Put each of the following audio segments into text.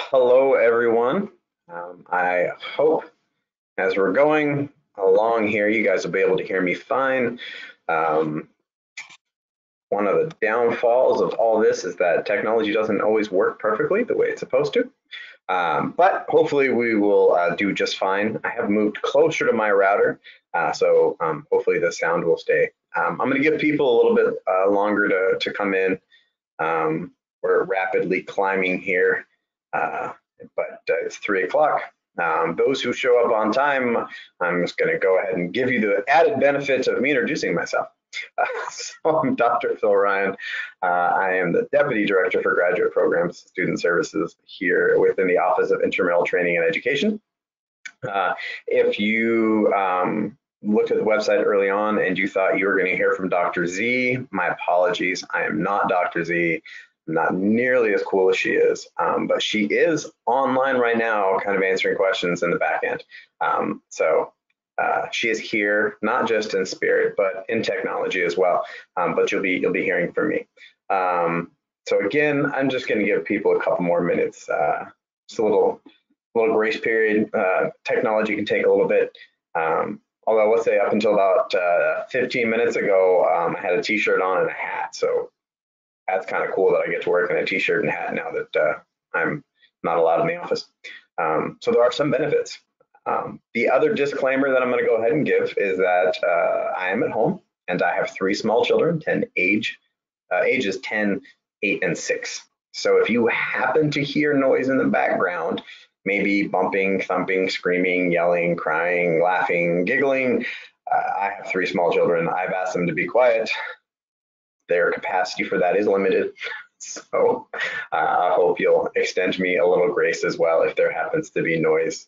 Hello, everyone. I hope as we're going along here, you guys will be able to hear me fine. Um, One of the downfalls of all this is that technology doesn't always work perfectly the way it's supposed to. But hopefully we will do just fine. I have moved closer to my router, so hopefully the sound will stay. I'm going to give people a little bit longer to come in. We're rapidly climbing here, but it's 3 o'clock. Those who show up on time, I'm just going to go ahead and give you the added benefit of me introducing myself. So I'm Dr. Phil Ryan. I am the Deputy Director for Graduate Programs, Student Services here within the Office of Intramural Training and Education. If you looked at the website early on and you thought you were going to hear from Dr. Z, my apologies. I am not Dr. Z. I'm not nearly as cool as she is, but she is online right now, kind of answering questions in the back end. She is here, not just in spirit, but in technology as well. But you'll be hearing from me. So again, I'm just going to give people a couple more minutes, just a little grace period. Technology can take a little bit. Although let's say up until about 15 minutes ago, I had a t-shirt on and a hat. So that's kind of cool that I get to work in a t-shirt and hat now that I'm not allowed in the office. So there are some benefits. The other disclaimer that I'm going to go ahead and give is that I am at home and I have 3 small children, ages 10, 8, and 6. So if you happen to hear noise in the background, maybe bumping, thumping, screaming, yelling, crying, laughing, giggling, I have 3 small children. I've asked them to be quiet. Their capacity for that is limited. So I hope you'll extend me a little grace as well if there happens to be noise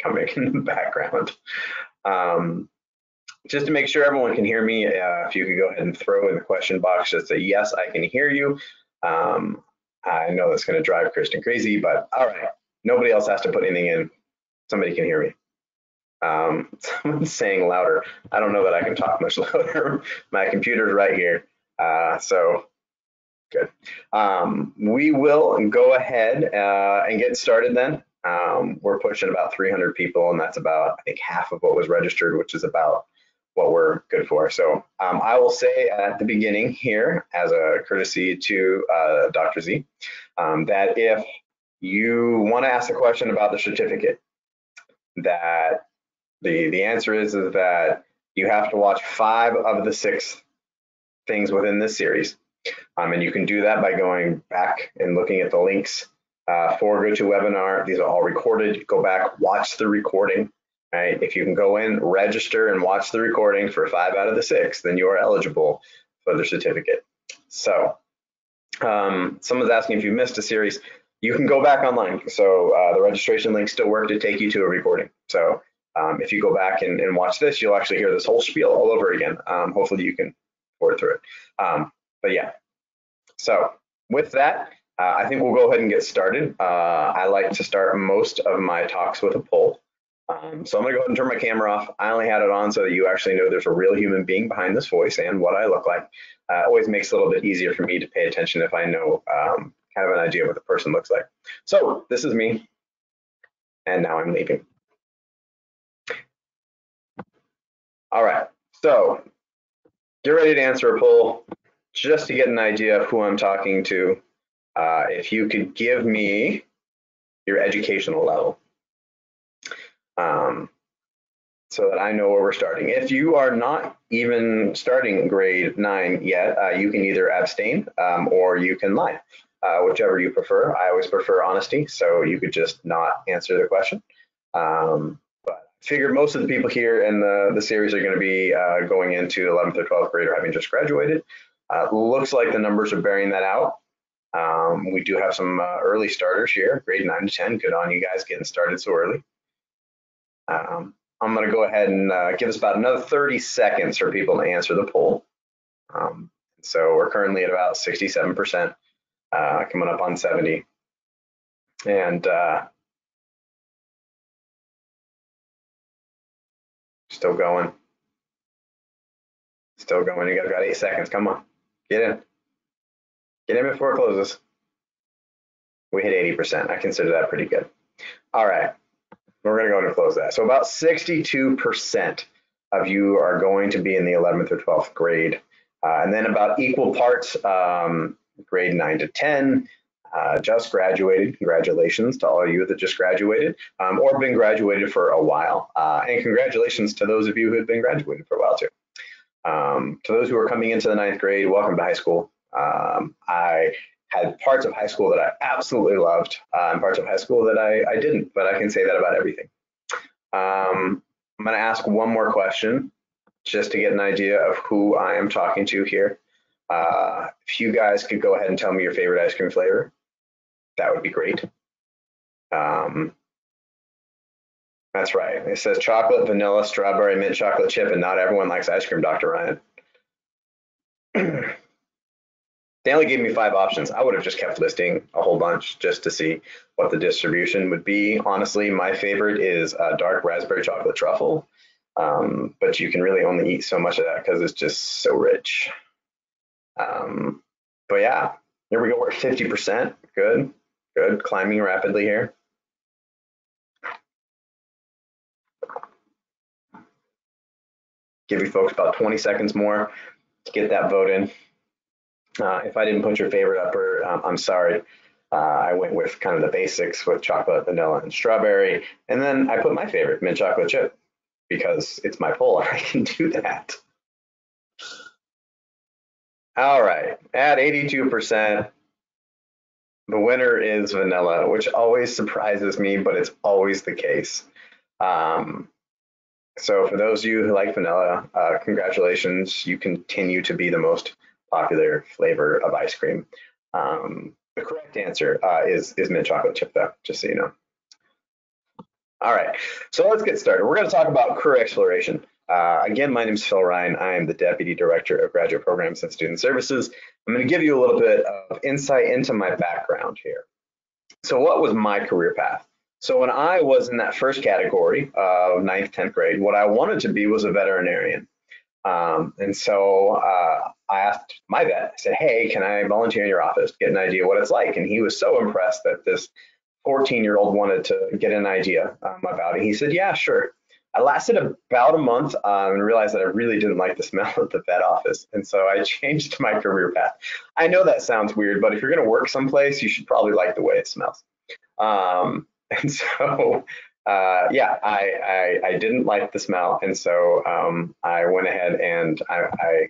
coming in the background. Just to make sure everyone can hear me, if you could go ahead and throw in the question box, just say, yes, I can hear you. I know that's going to drive Kristen crazy, but all right. Nobody else has to put anything in. Somebody can hear me. Someone's saying louder. I don't know that I can talk much louder. My computer's right here. So good. We will go ahead and get started then. We're pushing about 300 people, and that's about, I think, half of what was registered, which is about what we're good for. So I will say at the beginning here, as a courtesy to Dr. Z, that if you want to ask a question about the certificate, that the answer is that you have to watch 5 of the 6 things within this series. And you can do that by going back and looking at the links for GoToWebinar. These are all recorded. Go back, watch the recording. Right? If you can go in, register, and watch the recording for 5 out of the 6, then you are eligible for the certificate. So someone's asking if you missed a series, you can go back online. So the registration links still work to take you to a recording. So if you go back and watch this, you'll actually hear this whole spiel all over again. Hopefully you can work through it. But yeah, so with that, I think we'll go ahead and get started. I like to start most of my talks with a poll. So I'm gonna go ahead and turn my camera off. I only had it on so that you actually know there's a real human being behind this voice and what I look like. Always makes it a little bit easier for me to pay attention if I know kind of an idea of what the person looks like. So this is me, and now I'm leaving. All right, so get ready to answer a poll just to get an idea of who I'm talking to. If you could give me your educational level, so that I know where we're starting. If you are not even starting grade 9 yet, you can either abstain or you can lie, whichever you prefer. I always prefer honesty, so you could just not answer the question. But I figured most of the people here in the series are going to be going into 11th or 12th grade or having just graduated. Looks like the numbers are bearing that out. We do have some early starters here, grade 9 to 10. Good on you guys getting started so early. I'm going to go ahead and give us about another 30 seconds for people to answer the poll. So we're currently at about 67%, coming up on 70. And still going. Still going. You guys got 8 seconds. Come on. Get in. Get in before it closes. We hit 80%. I consider that pretty good. All right, we're going to go ahead and close that. So about 62% of you are going to be in the 11th or 12th grade. And then about equal parts, grade 9 to 10, just graduated. Congratulations to all of you that just graduated or been graduated for a while. And congratulations to those of you who have been graduated for a while too. To those who are coming into the 9th grade, welcome to high school. I had parts of high school that I absolutely loved and parts of high school that I didn't, but I can say that about everything. I'm going to ask one more question just to get an idea of who I am talking to here. If you guys could go ahead and tell me your favorite ice cream flavor, that would be great. That's right. It says chocolate, vanilla, strawberry, mint chocolate chip, and not everyone likes ice cream, Dr. Ryan. They only gave me 5 options. I would have just kept listing a whole bunch just to see what the distribution would be. Honestly, my favorite is dark raspberry chocolate truffle, but you can really only eat so much of that because it's just so rich. But yeah, here we go. We're at 50%. Good, good. Climbing rapidly here. Give you folks about 20 seconds more to get that vote in. If I didn't put your favorite upper, I'm sorry. I went with kind of the basics with chocolate, vanilla, and strawberry. And then I put my favorite, mint chocolate chip, because it's my poll and I can do that. All right, at 82%, the winner is vanilla, which always surprises me, but it's always the case. So for those of you who like vanilla, congratulations, you continue to be the most popular flavor of ice cream. The correct answer is mint chocolate chip though, just so you know. All right, so let's get started. We're going to talk about career exploration. Again, my name is Phil Ryan. I am the Deputy Director of Graduate Programs and Student Services. I'm going to give you a little bit of insight into my background here. So what was my career path? So when I was in that first category of 9th, 10th grade, what I wanted to be was a veterinarian. And so I asked my vet, I said, hey, can I volunteer in your office to get an idea what it's like? And he was so impressed that this 14-year-old wanted to get an idea about it. He said, yeah, sure. I lasted about a month and realized that I really didn't like the smell of the vet office. And so I changed my career path. I know that sounds weird, but if you're going to work someplace, you should probably like the way it smells. And so, yeah, I didn't like the smell. And so I went ahead and I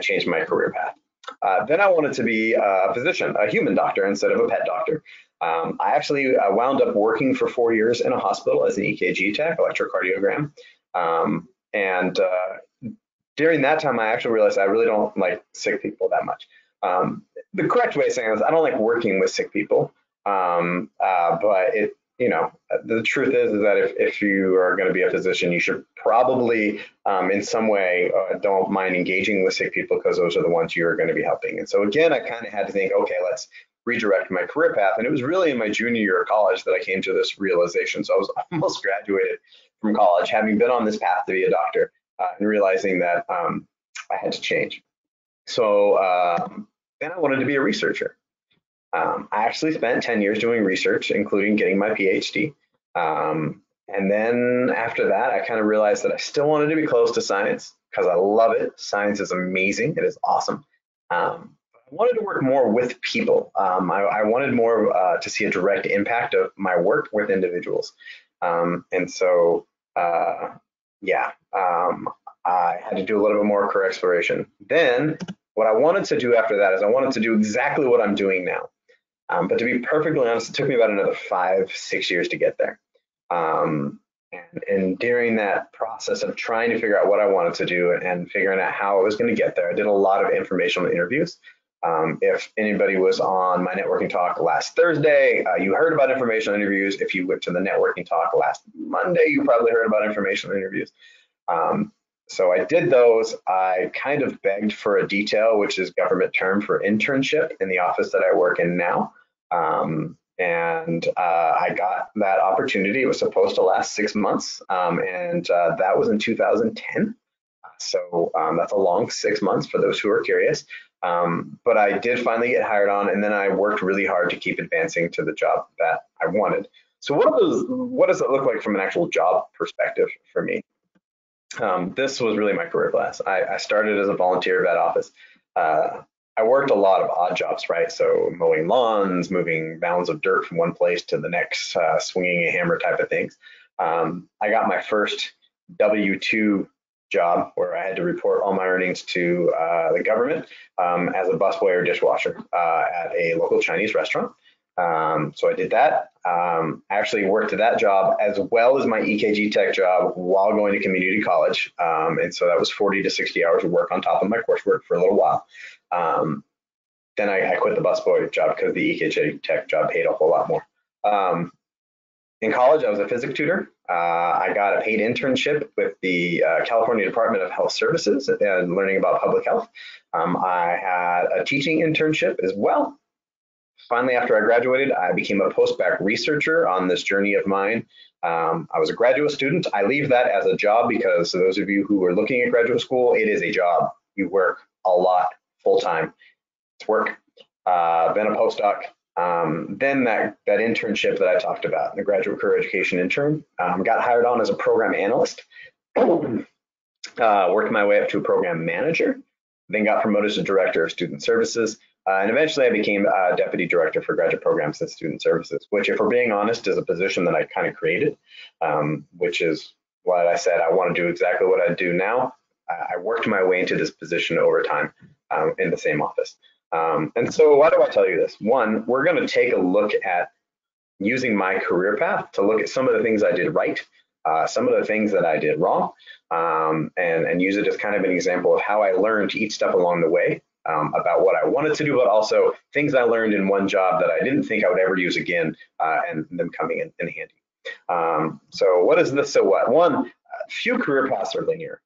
changed my career path. Then I wanted to be a physician, a human doctor instead of a pet doctor. I actually wound up working for 4 years in a hospital as an EKG tech, electrocardiogram. And during that time, I actually realized I really don't like sick people that much. The correct way of saying this, I don't like working with sick people. But the truth is that if you are going to be a physician, you should probably in some way don't mind engaging with sick people because those are the ones you are going to be helping. And so again, I kind of had to think, okay, let's redirect my career path. And it was really in my junior year of college that I came to this realization. So I was almost graduated from college, having been on this path to be a doctor and realizing that I had to change. So then I wanted to be a researcher. I actually spent 10 years doing research, including getting my PhD. And then after that, I kind of realized that I still wanted to be close to science because I love it. Science is amazing. It is awesome. I wanted to work more with people. I wanted more to see a direct impact of my work with individuals. And so, yeah, I had to do a little bit more career exploration. Then what I wanted to do after that is I wanted to do exactly what I'm doing now. But to be perfectly honest, it took me about another 5-6 years to get there. And during that process of trying to figure out what I wanted to do and figuring out how I was going to get there, I did a lot of informational interviews. If anybody was on my networking talk last Thursday, you heard about informational interviews. If you went to the networking talk last Monday, you probably heard about informational interviews. So I did those. I kind of begged for a detail, which is government term for internship in the office that I work in now. And I got that opportunity. It was supposed to last 6 months. And that was in 2010. So that's a long 6 months for those who are curious. But I did finally get hired on, and then I worked really hard to keep advancing to the job that I wanted. So what does it look like from an actual job perspective for me? This was really my career class. I started as a volunteer vet office. I worked a lot of odd jobs, right? So mowing lawns, moving mounds of dirt from one place to the next, swinging a hammer type of things. I got my first W-2 job where I had to report all my earnings to the government as a busboy or dishwasher at a local Chinese restaurant. So I did that. I actually worked at that job as well as my EKG tech job while going to community college. And so that was 40 to 60 hours of work on top of my coursework for a little while. Then I quit the busboy job because the EKG tech job paid a whole lot more. In college, I was a physics tutor. I got a paid internship with the California Department of Health Services and learning about public health. I had a teaching internship as well. Finally, after I graduated, I became a postbac researcher on this journey of mine. I was a graduate student. I leave that as a job because for those of you who are looking at graduate school, it is a job. You work a lot full time. It's work. Then a postdoc. Then that internship that I talked about, the graduate career education intern, got hired on as a program analyst. Worked my way up to a program manager. Then got promoted to director of student services. And eventually I became deputy director for graduate programs and student services, which, if we're being honest, is a position that I kind of created, which is what I said I want to do exactly what I do now. I worked my way into this position over time in the same office. And so why do I tell you this? One, we're going to take a look at using my career path to look at some of the things I did right, some of the things that I did wrong, and use it as kind of an example of how I learned each step along the way. About what I wanted to do, but also things I learned in one job that I didn't think I would ever use again, and them coming in handy. So what is this? So what? One, few career paths are linear.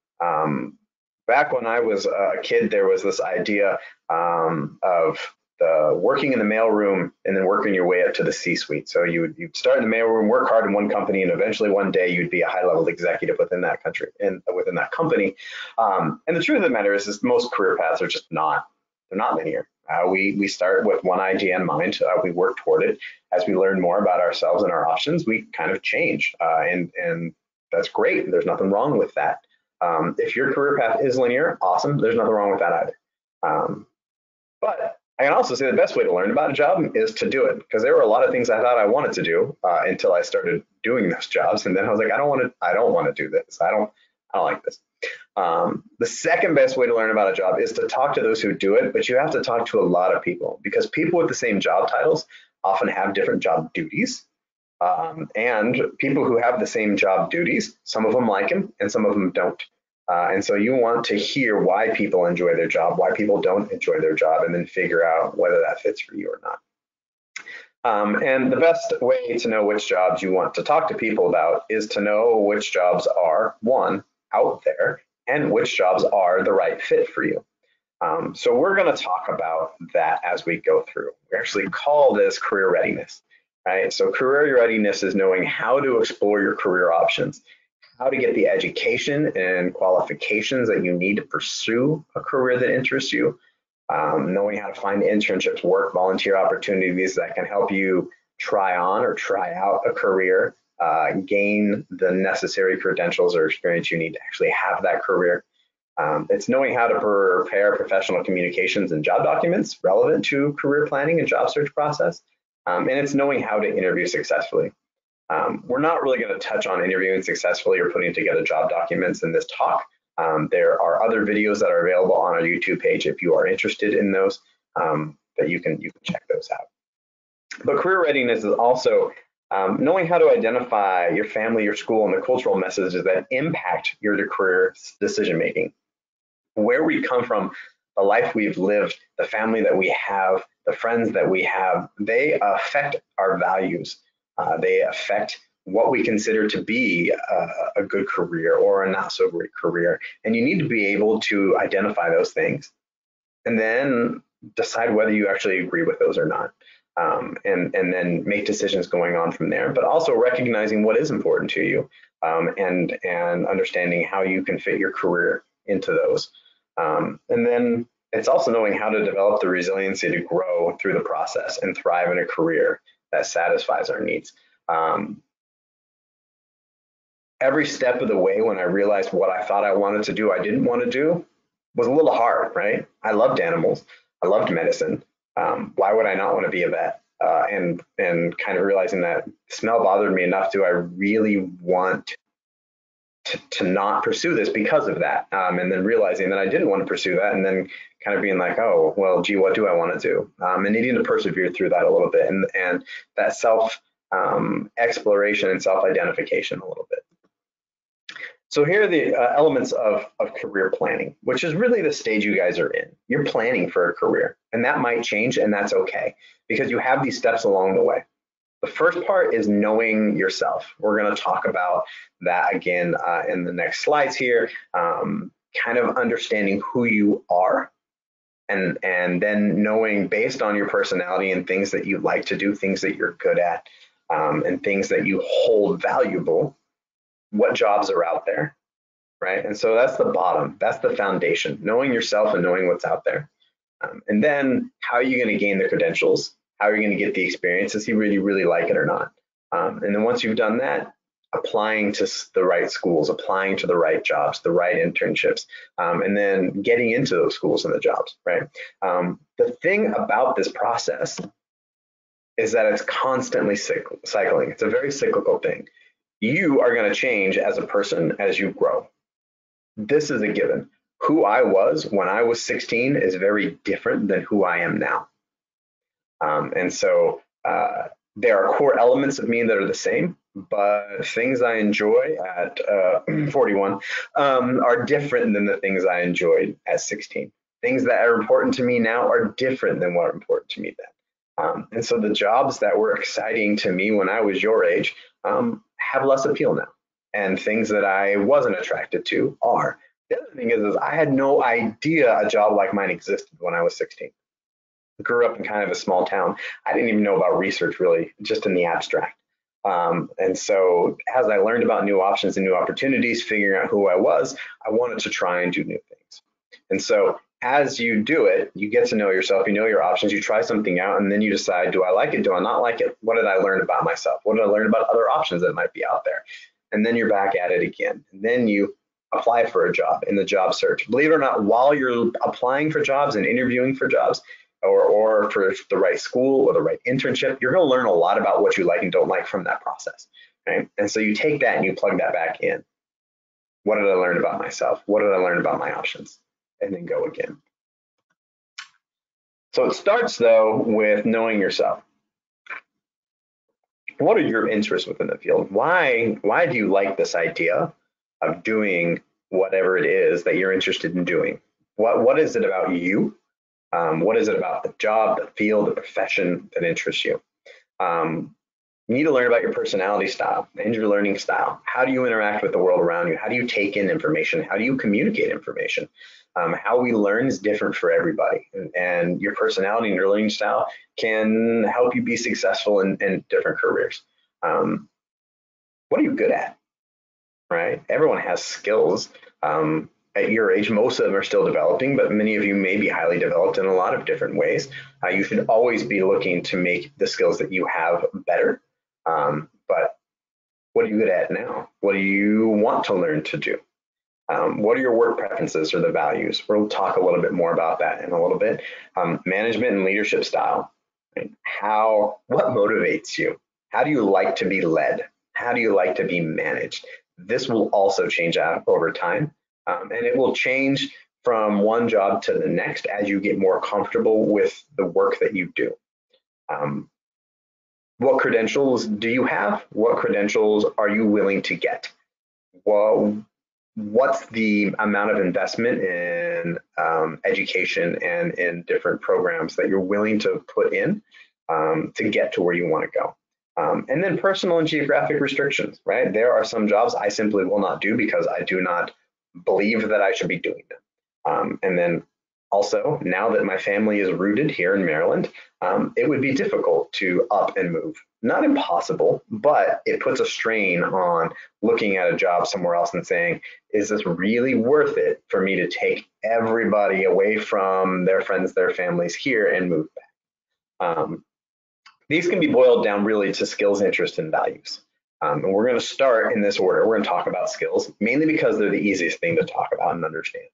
Back when I was a kid, there was this idea of working in the mailroom and then working your way up to the C-suite. So you'd start in the mailroom, work hard in one company, and eventually one day you'd be a high-level executive within that country and within that company. And the truth of the matter is most career paths are just not linear. We start with one idea in mind. We work toward it. As we learn more about ourselves and our options, we kind of change, and that's great. There's nothing wrong with that. If your career path is linear, awesome. There's nothing wrong with that either. But I can also say the best way to learn about a job is to do it, because there were a lot of things I thought I wanted to do until I started doing those jobs, and then I was like, I don't want to do this. I don't like this. The second best way to learn about a job is to talk to those who do it, but you have to talk to a lot of people, because people with the same job titles often have different job duties. And people who have the same job duties, some of them like them and some of them don't. And so you want to hear why people enjoy their job, why people don't enjoy their job, and then figure out whether that fits for you or not. And the best way to know which jobs you want to talk to people about is to know which jobs are, one, out there, and which jobs are the right fit for you. So we're going to talk about that as we go through. We actually call this career readiness, right? So career readiness is knowing how to explore your career options, how to get the education and qualifications that you need to pursue a career that interests you, knowing how to find internships, work, volunteer opportunities that can help you try on or try out a career, gain the necessary credentials or experience you need to actually have that career. It's knowing how to prepare professional communications and job documents relevant to career planning and job search process. And it's knowing how to interview successfully. We're not really going to touch on interviewing successfully or putting together job documents in this talk. There are other videos that are available on our YouTube page if you are interested in those, that you can check those out. But career readiness is also knowing how to identify your family, your school, and the cultural messages that impact your career decision making. Where we come from, the life we've lived, the family that we have, the friends that we have, they affect our values. They affect what we consider to be a good career or a not so great career. And you need to be able to identify those things and then decide whether you actually agree with those or not. And then make decisions going on from there, but also recognizing what is important to you, and understanding how you can fit your career into those. And then it's also knowing how to develop the resiliency to grow through the process and thrive in a career that satisfies our needs. Every step of the way, when I realized what I thought I wanted to do, I didn't want to do, was a little hard, right? I loved animals. I loved medicine. Why would I not want to be a vet? And kind of realizing that smell bothered me enough. Do I really want to not pursue this because of that? And then realizing that I didn't want to pursue that, and then kind of being like, oh, well, gee, what do I want to do? And needing to persevere through that a little bit, and that self exploration and self-identification a little bit. So here are the elements of career planning, which is really the stage you guys are in. You're planning for a career, and that might change, and that's okay, because you have these steps along the way. The first part is knowing yourself. We're going to talk about that again in the next slides here, kind of understanding who you are, and then knowing based on your personality and things that you like to do, things that you're good at, and things that you hold valuable, what jobs are out there, right? And so that's the bottom, that's the foundation, knowing yourself and knowing what's out there. And then how are you going to gain the credentials? How are you going to get the experience? Does he really like it or not? And then once you've done that, applying to the right schools, applying to the right jobs, the right internships, and then getting into those schools and the jobs, right? The thing about this process is that it's constantly cycling. It's a very cyclical thing. You are going to change as a person as you grow. This is a given. Who I was when I was 16 is very different than who I am now. And so there are core elements of me that are the same, but things I enjoy at 41 are different than the things I enjoyed at 16. Things that are important to me now are different than what are important to me then. And so the jobs that were exciting to me when I was your age have less appeal now, and things that I wasn't attracted to are. The other thing is I had no idea a job like mine existed when I was 16. I grew up in kind of a small town. I didn't even know about research really, just in the abstract. And so as I learned about new options and new opportunities, figuring out who I was, I wanted to try and do new things. And so as you do it, you get to know yourself, you know your options, you try something out, and then you decide, do I like it? Do I not like it? What did I learn about myself? What did I learn about other options that might be out there? And then you're back at it again. And then you apply for a job in the job search. Believe it or not, while you're applying for jobs and interviewing for jobs, or for the right school or the right internship, you're going to learn a lot about what you like and don't like from that process. Right? And so you take that and you plug that back in. What did I learn about myself? What did I learn about my options? And then go again. So it starts though with knowing yourself. What are your interests within the field? Why do you like this idea of doing whatever it is that you're interested in doing? What is it about you? What is it about the job, the field, the profession that interests you? You need to learn about your personality style and your learning style. How do you interact with the world around you? How do you take in information? How do you communicate information? How we learn is different for everybody, and your personality and your learning style can help you be successful in different careers. What are you good at, right? Everyone has skills. At your age, most of them are still developing, but many of you may be highly developed in a lot of different ways. You should always be looking to make the skills that you have better. But what are you good at now? What do you want to learn to do? What are your work preferences or the values? We'll talk a little bit more about that in a little bit. Management and leadership style. Right? What motivates you? How do you like to be led? How do you like to be managed? This will also change out over time. And it will change from one job to the next as you get more comfortable with the work that you do. What credentials do you have? What credentials are you willing to get? Well, what's the amount of investment in education and in different programs that you're willing to put in to get to where you want to go? And then personal and geographic restrictions, right? There are some jobs I simply will not do because I do not believe that I should be doing them. And then Also, now that my family is rooted here in Maryland, it would be difficult to up and move. Not impossible, but it puts a strain on looking at a job somewhere else and saying, is this really worth it for me to take everybody away from their friends, their families here and move back? These can be boiled down really to skills, interests, and values. And we're going to start in this order. We're going to talk about skills, mainly because they're the easiest thing to talk about and understand.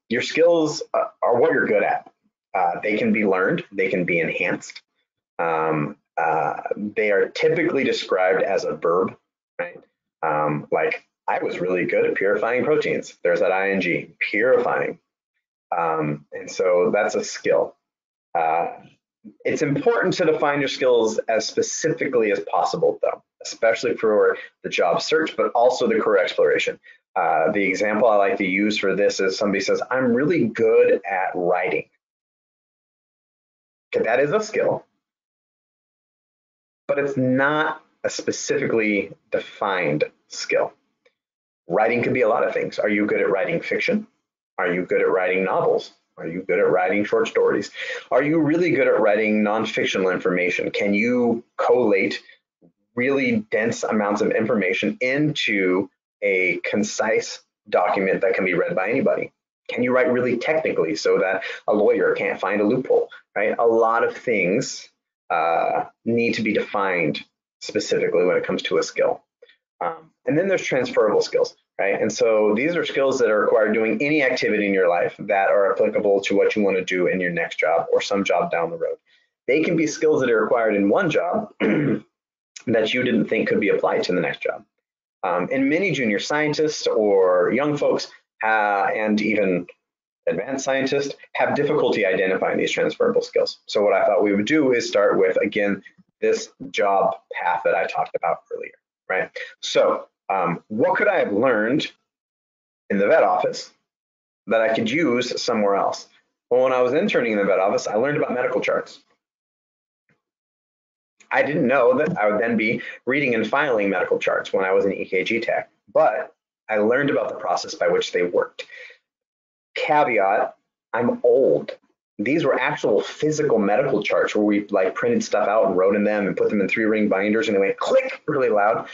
Your skills are what you're good at. They can be learned, they can be enhanced. They are typically described as a verb, right? Like, I was really good at purifying proteins. There's that ing, purifying. And so that's a skill. It's important to define your skills as specifically as possible, though, especially for the job search, but also the career exploration. The example I like to use for this is somebody says, I'm really good at writing. Okay, that is a skill, but it's not a specifically defined skill. Writing can be a lot of things. Are you good at writing fiction? Are you good at writing novels? Are you good at writing short stories? Are you really good at writing non-fictional information? Can you collate really dense amounts of information into a concise document that can be read by anybody? Can you write really technically so that a lawyer can't find a loophole, right? A lot of things need to be defined specifically when it comes to a skill. And then there's transferable skills, right? And so these are skills that are required doing any activity in your life that are applicable to what you want to do in your next job or some job down the road. They can be skills that are required in one job that you didn't think could be applied to the next job. And many junior scientists or young folks and even advanced scientists have difficulty identifying these transferable skills. So what I thought we would do is start with, again, this job path that I talked about earlier, right? So what could I have learned in the vet office that I could use somewhere else? Well, when I was interning in the vet office, I learned about medical charts. I didn't know that I would then be reading and filing medical charts when I was an EKG tech, but I learned about the process by which they worked. Caveat, I'm old. These were actual physical medical charts where we like printed stuff out and wrote in them and put them in 3-ring binders and they went click really loud.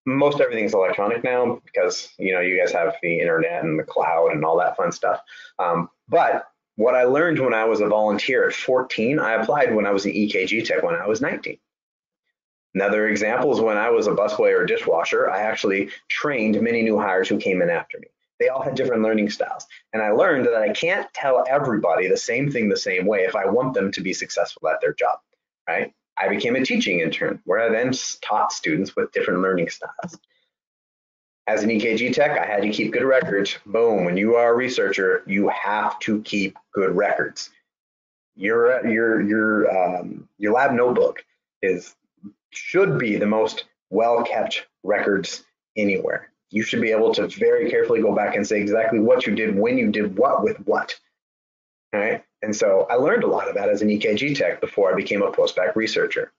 Most everything's electronic now because, you know, you guys have the internet and the cloud and all that fun stuff. But what I learned when I was a volunteer at 14, I applied when I was an EKG tech when I was 19. Another example is when I was a busboy or a dishwasher, I actually trained many new hires who came in after me. They all had different learning styles. And I learned that I can't tell everybody the same thing the same way if I want them to be successful at their job, right? I became a teaching intern where I then taught students with different learning styles. As an EKG tech, I had to keep good records. Boom, when you are a researcher, you have to keep good records. Your lab notebook should be the most well-kept records anywhere. You should be able to very carefully go back and say exactly what you did, when you did what, with what. All right. And so I learned a lot of that as an EKG tech before I became a post-bac researcher.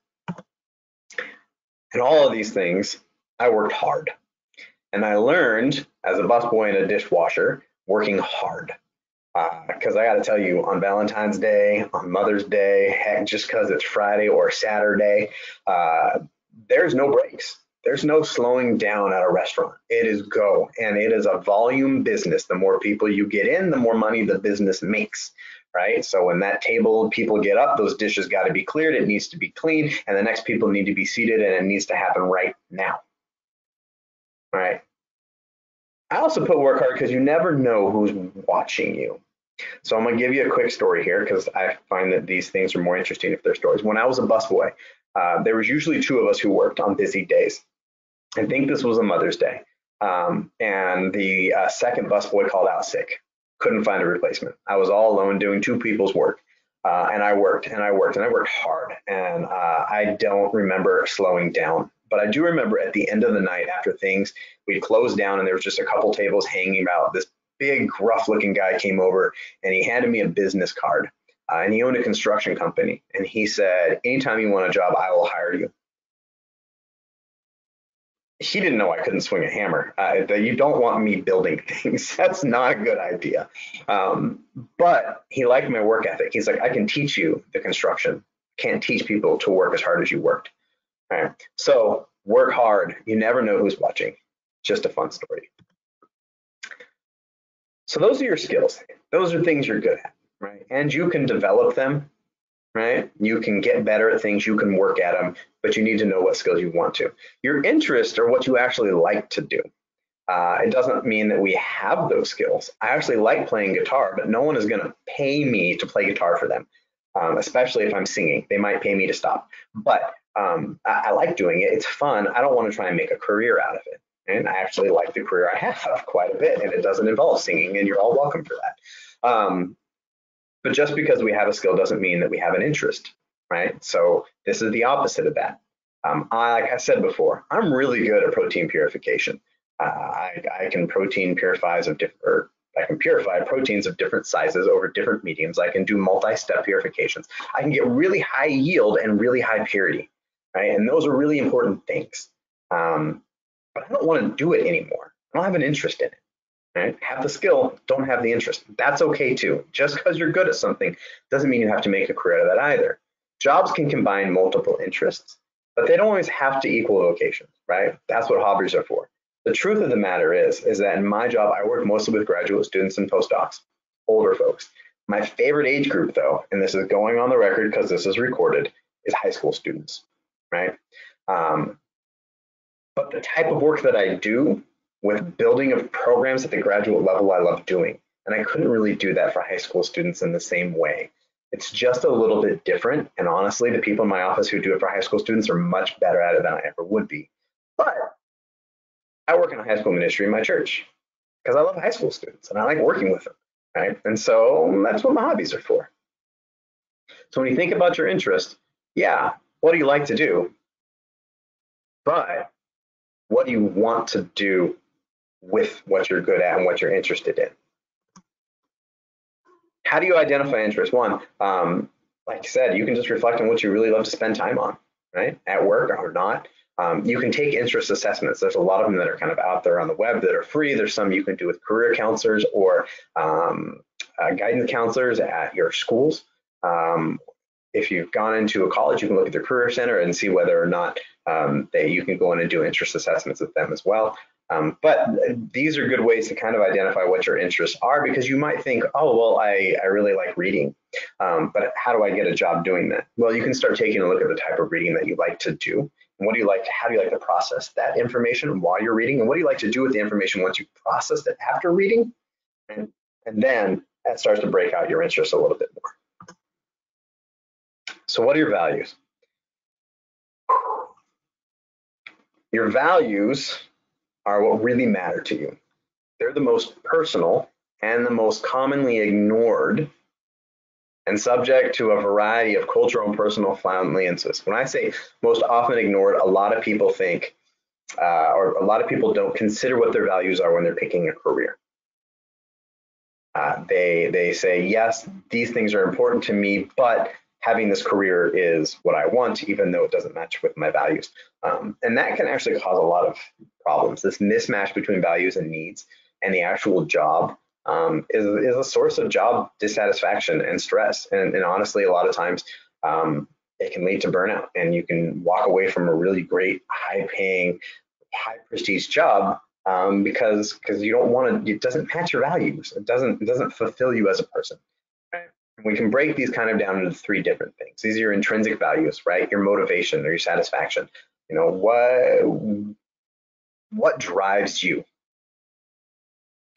And all of these things, I worked hard. And I learned as a busboy and a dishwasher, working hard. Because I got to tell you, on Valentine's Day, on Mother's Day, heck, just because it's Friday or Saturday, there's no breaks. There's no slowing down at a restaurant. It is go, and it is a volume business. The more people you get in, the more money the business makes, right? So when that table, people get up, those dishes got to be cleared, it needs to be clean, and the next people need to be seated, and it needs to happen right now, all right? I also put work hard because you never know who's watching you. So I'm going to give you a quick story here because I find that these things are more interesting if they're stories. When I was a busboy, there was usually 2 of us who worked on busy days. I think this was a Mother's Day. And the second busboy called out sick. Couldn't find a replacement. I was all alone doing 2 people's work. And I worked and I worked and I worked hard. And I don't remember slowing down. But I do remember at the end of the night after things, we'd closed down and there was just a couple tables hanging out. This big, rough-looking guy came over and he handed me a business card. And he owned a construction company. And he said, anytime you want a job, I will hire you. he didn't know I couldn't swing a hammer. That you don't want me building things. That's not a good idea. But he liked my work ethic. He's like, I can teach you the construction. Can't teach people to work as hard as you worked. All right. So work hard. You never know who's watching. Just a fun story. So those are your skills. Those are things you're good at, right? And you can develop them, right? You can get better at things, you can work at them, but you need to know what skills you want to. Your interests are what you actually like to do. It doesn't mean that we have those skills. I actually like playing guitar, but no one is going to pay me to play guitar for them, especially if I'm singing. They might pay me to stop, but I like doing it. It's fun. I don't want to try and make a career out of it. And I actually like the career I have quite a bit, and it doesn't involve singing, and you're all welcome for that. But just because we have a skill doesn't mean that we have an interest, right? So this is the opposite of that. Like I said before, I'm really good at protein purification. I can protein purifies of different, or I can purify proteins of different sizes over different mediums. I can do multi-step purifications. I can get really high yield and really high purity, right? And those are really important things. But I don't want to do it anymore. I don't have an interest in it. Right? Have the skill, don't have the interest. That's okay too. Just because you're good at something doesn't mean you have to make a career out of that either. Jobs can combine multiple interests, but they don't always have to equal vocations, right? That's what hobbies are for. The truth of the matter is that in my job, I work mostly with graduate students and postdocs, older folks. My favorite age group though, and this is going on the record because this is recorded, is high school students, right? But the type of work that I do with building of programs at the graduate level, I love doing. And I couldn't really do that for high school students in the same way. It's just a little bit different. And honestly, the people in my office who do it for high school students are much better at it than I ever would be. But I work in a high school ministry in my church because I love high school students and I like working with them, right? And so that's what my hobbies are for. So when you think about your interest, yeah, what do you like to do? But what do you want to do with what you're good at and what you're interested in? How do you identify interest? One, like I said, you can just reflect on what you really love to spend time on, right? At work or not. You can take interest assessments. There's a lot of them that are kind of out there on the web that are free. There's some you can do with career counselors or guidance counselors at your schools. If you've gone into a college, you can look at their career center and see whether or not you can go in and do interest assessments with them as well. But these are good ways to kind of identify what your interests are, because you might think, oh, well, I really like reading, but how do I get a job doing that? Well, you can start taking a look at the type of reading that you like to do. And what do you like? How do you like to process that information while you're reading? And what do you like to do with the information once you've processed it after reading? And then that starts to break out your interests a little bit more. So what are your values? Your values are what really matter to you. They're the most personal and the most commonly ignored and subject to a variety of cultural and personal influences. When I say most often ignored, a lot of people think, or a lot of people don't consider what their values are when they're picking a career. They say, yes, these things are important to me, but having this career is what I want, even though it doesn't match with my values. And that can actually cause a lot of problems. This mismatch between values and needs and the actual job is a source of job dissatisfaction and stress. And honestly, a lot of times it can lead to burnout, and you can walk away from a really great, high-paying, high-prestige job because you don't want to. It doesn't match your values. It doesn't fulfill you as a person. Right? We can break these kind of down into three different things. These are your intrinsic values, right? Your motivation or your satisfaction. You know, what drives you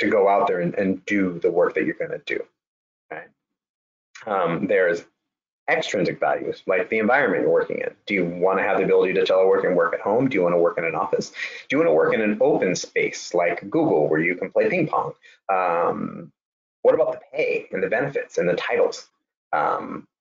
to go out there and do the work that you're going to do, right? There's extrinsic values, like the environment you're working in. Do you want to have the ability to telework and work at home? Do you want to work in an office? Do you want to work in an open space like Google where you can play ping pong? What about the pay and the benefits and the titles?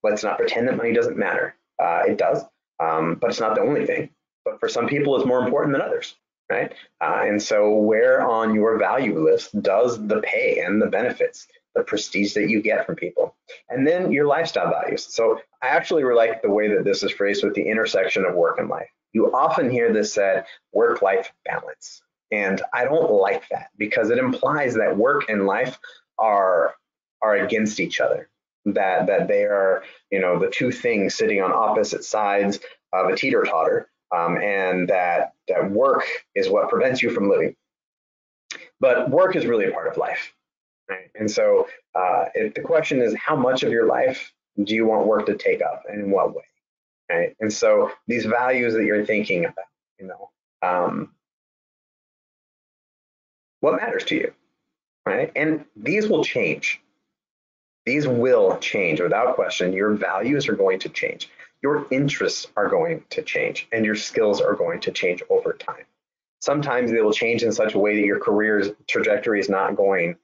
Let's not pretend that money doesn't matter. It does, but it's not the only thing. But for some people, it's more important than others, right? And so where on your value list does the pay and the benefits, the prestige that you get from people? And then your lifestyle values. So I actually really like the way that this is phrased with the intersection of work and life. You often hear this said, work-life balance. And I don't like that because it implies that work and life are against each other, that they are, the two things sitting on opposite sides of a teeter-totter, and that work is what prevents you from living. But work is really a part of life, right? And so the question is, how much of your life do you want work to take up, and in what way, right? And so these values that you're thinking about, what matters to you, right? And these will change. These will change without question. Your values are going to change. Your interests are going to change, and your skills are going to change over time. Sometimes they will change in such a way that your career's trajectory is not going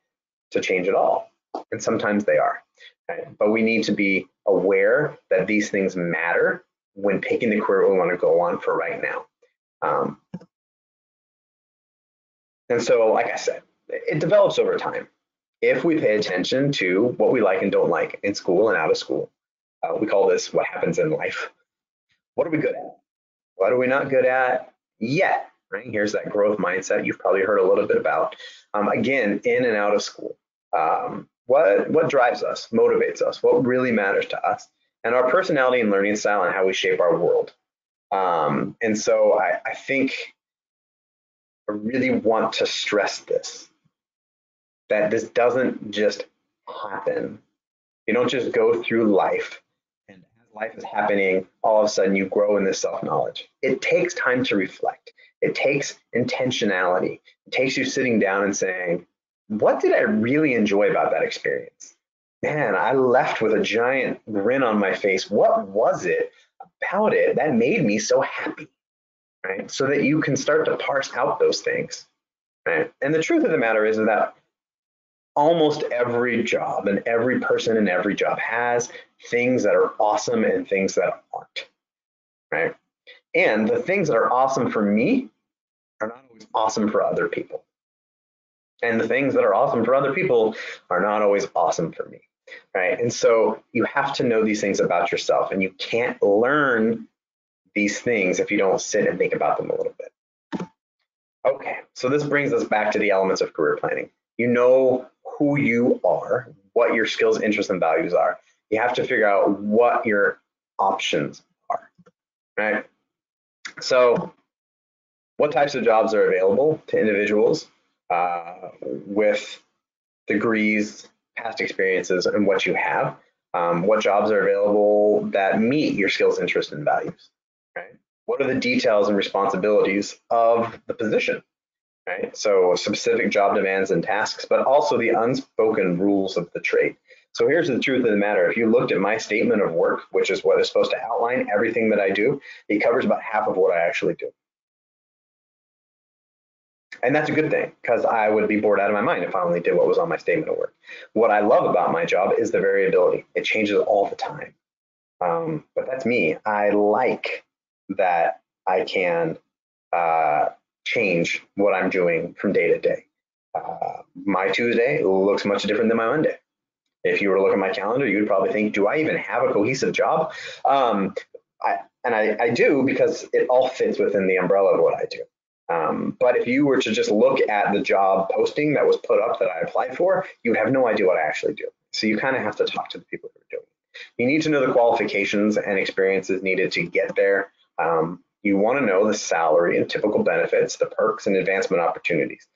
to change at all. And sometimes they are. Right? But we need to be aware that these things matter when picking the career we want to go on for right now. And so, like I said, it develops over time. If we pay attention to what we like and don't like in school and out of school, we call this what happens in life. What are we good at? What are we not good at yet? Right? Here's that growth mindset you've probably heard a little bit about. Again, in and out of school. What drives us, motivates us, what really matters to us, and our personality and learning style and how we shape our world. And so I think I really want to stress this, that this doesn't just happen. You don't just go through life, and as life is happening, all of a sudden you grow in this self-knowledge. It takes time to reflect. It takes intentionality. It takes you sitting down and saying, what did I really enjoy about that experience? Man, I left with a giant grin on my face. What was it about it that made me so happy? Right? So that you can start to parse out those things. Right? And the truth of the matter is that almost every job and every person in every job has things that are awesome and things that aren't. Right? And the things that are awesome for me are not always awesome for other people. And the things that are awesome for other people are not always awesome for me. Right? And so you have to know these things about yourself, and you can't learn these things if you don't sit and think about them a little bit. Okay, so this brings us back to the elements of career planning. You know who you are, what your skills, interests, and values are. You have to figure out what your options are, right? So what types of jobs are available to individuals with degrees, past experiences, and what you have? What jobs are available that meet your skills, interests, and values? Right? What are the details and responsibilities of the position? Right? So specific job demands and tasks, but also the unspoken rules of the trade. So here's the truth of the matter. If you looked at my statement of work, which is what is supposed to outline everything that I do, it covers about half of what I actually do. And that's a good thing, because I would be bored out of my mind if I only did what was on my statement of work. What I love about my job is the variability. It changes all the time. But that's me. I like that I can change what I'm doing from day to day. My Tuesday looks much different than my Monday. If you were to look at my calendar, you would probably think, do I even have a cohesive job? I do, because it all fits within the umbrella of what I do. But if you were to just look at the job posting that was put up that I applied for, you would have no idea what I actually do. So you kind of have to talk to the people who are doing it. You need to know the qualifications and experiences needed to get there. You want to know the salary and typical benefits, the perks and advancement opportunities.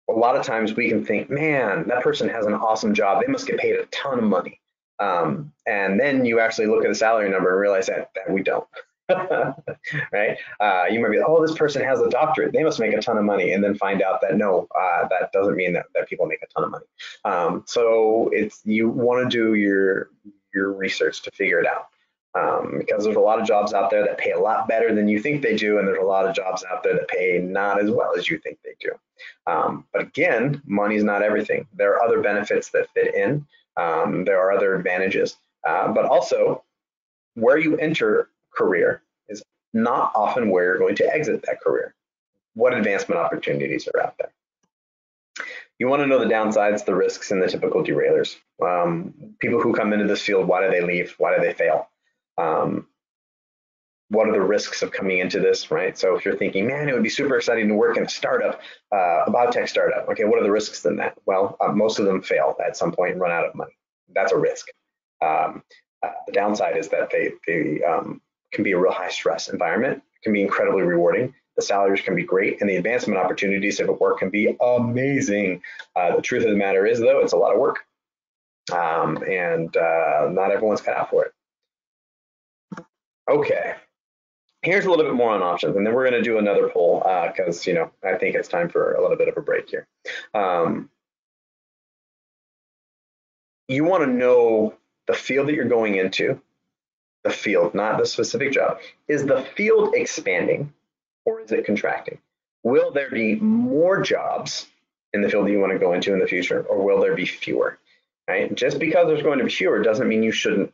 A lot of times we can think, man, that person has an awesome job. They must get paid a ton of money. And then you actually look at the salary number and realize that we don't. Right? You might be, oh, this person has a doctorate. They must make a ton of money. And then find out that no, that doesn't mean that people make a ton of money. So you want to do your research to figure it out. Because there's a lot of jobs out there that pay a lot better than you think they do, and there's a lot of jobs out there that pay not as well as you think they do. But again, money is not everything. There are other benefits that fit in. There are other advantages, but also where you enter career is not often where you're going to exit that career. What advancement opportunities are out there? You want to know the downsides, the risks, and the typical derailers. People who come into this field, why do they leave? Why do they fail? What are the risks of coming into this, right? So if you're thinking, man, it would be super exciting to work in a startup, a biotech startup. Okay, what are the risks in that? Well, most of them fail at some point and run out of money. That's a risk. The downside is that they can be a real high stress environment, can be incredibly rewarding. The salaries can be great, and the advancement opportunities of work can be amazing. The truth of the matter is, though, it's a lot of work, and not everyone's cut out for it. Okay. Here's a little bit more on options, and then we're going to do another poll because I think it's time for a little bit of a break here. You want to know the field that you're going into, the field, not the specific job. Is the field expanding or is it contracting? Will there be more jobs in the field that you want to go into in the future, or will there be fewer? Right? Just because there's going to be fewer doesn't mean you shouldn't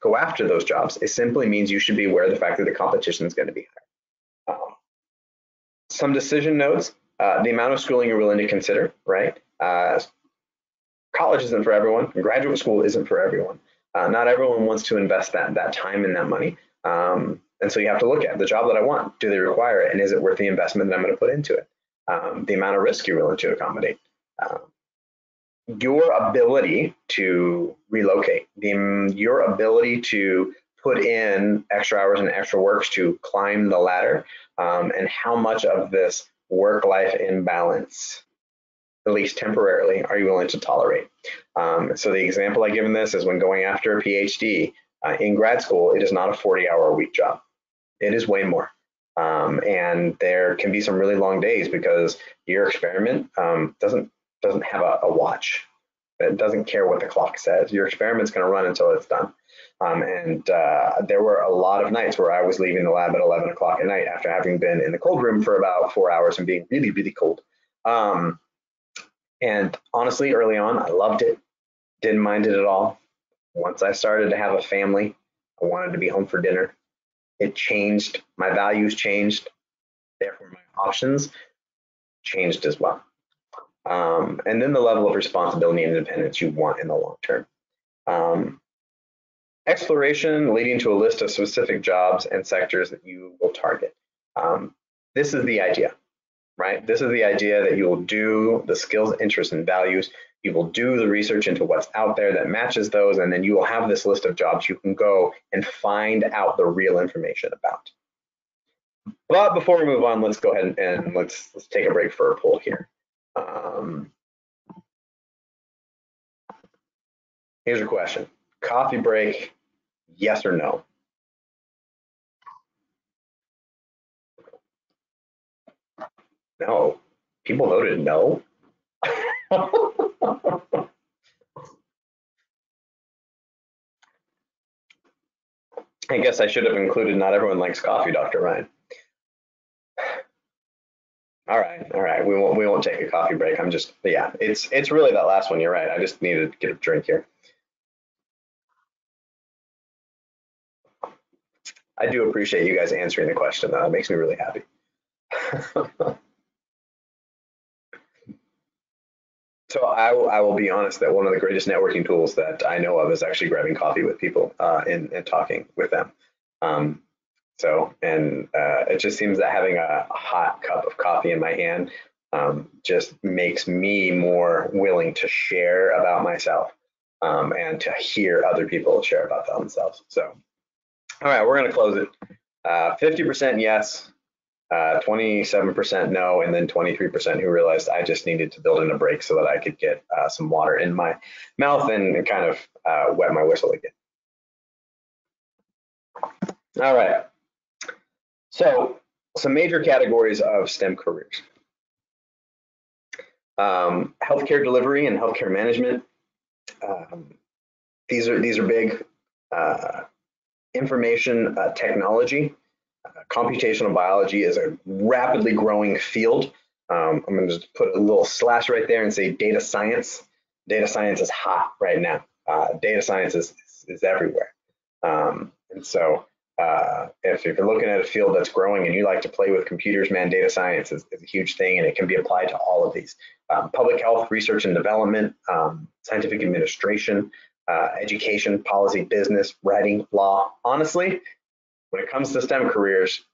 go after those jobs. It simply means you should be aware of the fact that the competition is going to be higher. Some decision notes, the amount of schooling you're willing to consider, right? College isn't for everyone. Graduate school isn't for everyone. Not everyone wants to invest that time and that money. And so you have to look at the job that I want. Do they require it? And is it worth the investment that I'm going to put into it? The amount of risk you're willing to accommodate. Your ability to relocate, your ability to put in extra hours and extra works to climb the ladder, and how much of this work-life imbalance, at least temporarily, are you willing to tolerate? So the example I give in this is when going after a PhD in grad school, it is not a 40-hour-a-week job. It is way more. And there can be some really long days because your experiment doesn't have a watch. It doesn't care what the clock says. Your experiment's going to run until it's done. And there were a lot of nights where I was leaving the lab at 11 o'clock at night after having been in the cold room for about 4 hours and being really, really cold. And honestly, early on, I loved it. Didn't mind it at all. Once I started to have a family, I wanted to be home for dinner. It changed. My values changed. Therefore, my options changed as well. And then the level of responsibility and independence you want in the long term. Exploration leading to a list of specific jobs and sectors that you will target. This is the idea, right? This is the idea that you will do the skills, interests, and values. You will do the research into what's out there that matches those, and then you will have this list of jobs you can go and find out the real information about. But before we move on, let's go ahead and let's take a break for a poll here. Here's your question. Coffee break, yes or no? No. People voted no. I guess I should have included not everyone likes coffee, Dr. Ryan. All right. We won't take a coffee break. Yeah, it's really that last one. You're right. I just needed to get a drink here. I do appreciate you guys answering the question, though. It makes me really happy. So I will be honest that one of the greatest networking tools that I know of is actually grabbing coffee with people and talking with them. It just seems that having a hot cup of coffee in my hand just makes me more willing to share about myself and to hear other people share about themselves. So, all right, we're going to close it. 50% yes, 27% no, and then 23% who realized I just needed to build in a break so that I could get some water in my mouth and kind of wet my whistle again. All right. So some major categories of STEM careers. Healthcare delivery and healthcare management. These are big. Information technology. Computational biology is a rapidly growing field. I'm going to just put a little slash right there and say data science. Data science is hot right now. Data science is everywhere. And so if you're looking at a field that's growing and you like to play with computers, man, data science is a huge thing, and it can be applied to all of these. Public health, research and development, scientific administration, education, policy, business, writing, law. Honestly, when it comes to STEM careers,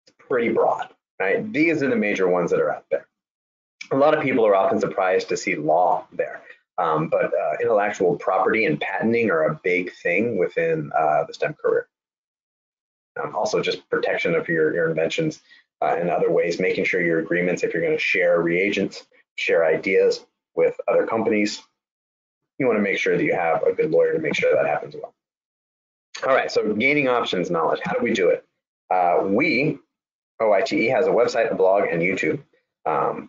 it's pretty broad, right? These are the major ones that are out there. A lot of people are often surprised to see law there, but intellectual property and patenting are a big thing within the STEM career. Also, just protection of your inventions in other ways, making sure your agreements, if you're going to share reagents, share ideas with other companies, you want to make sure that you have a good lawyer to make sure that happens well. All right, so gaining options knowledge. How do we do it? OITE has a website, a blog, and YouTube. I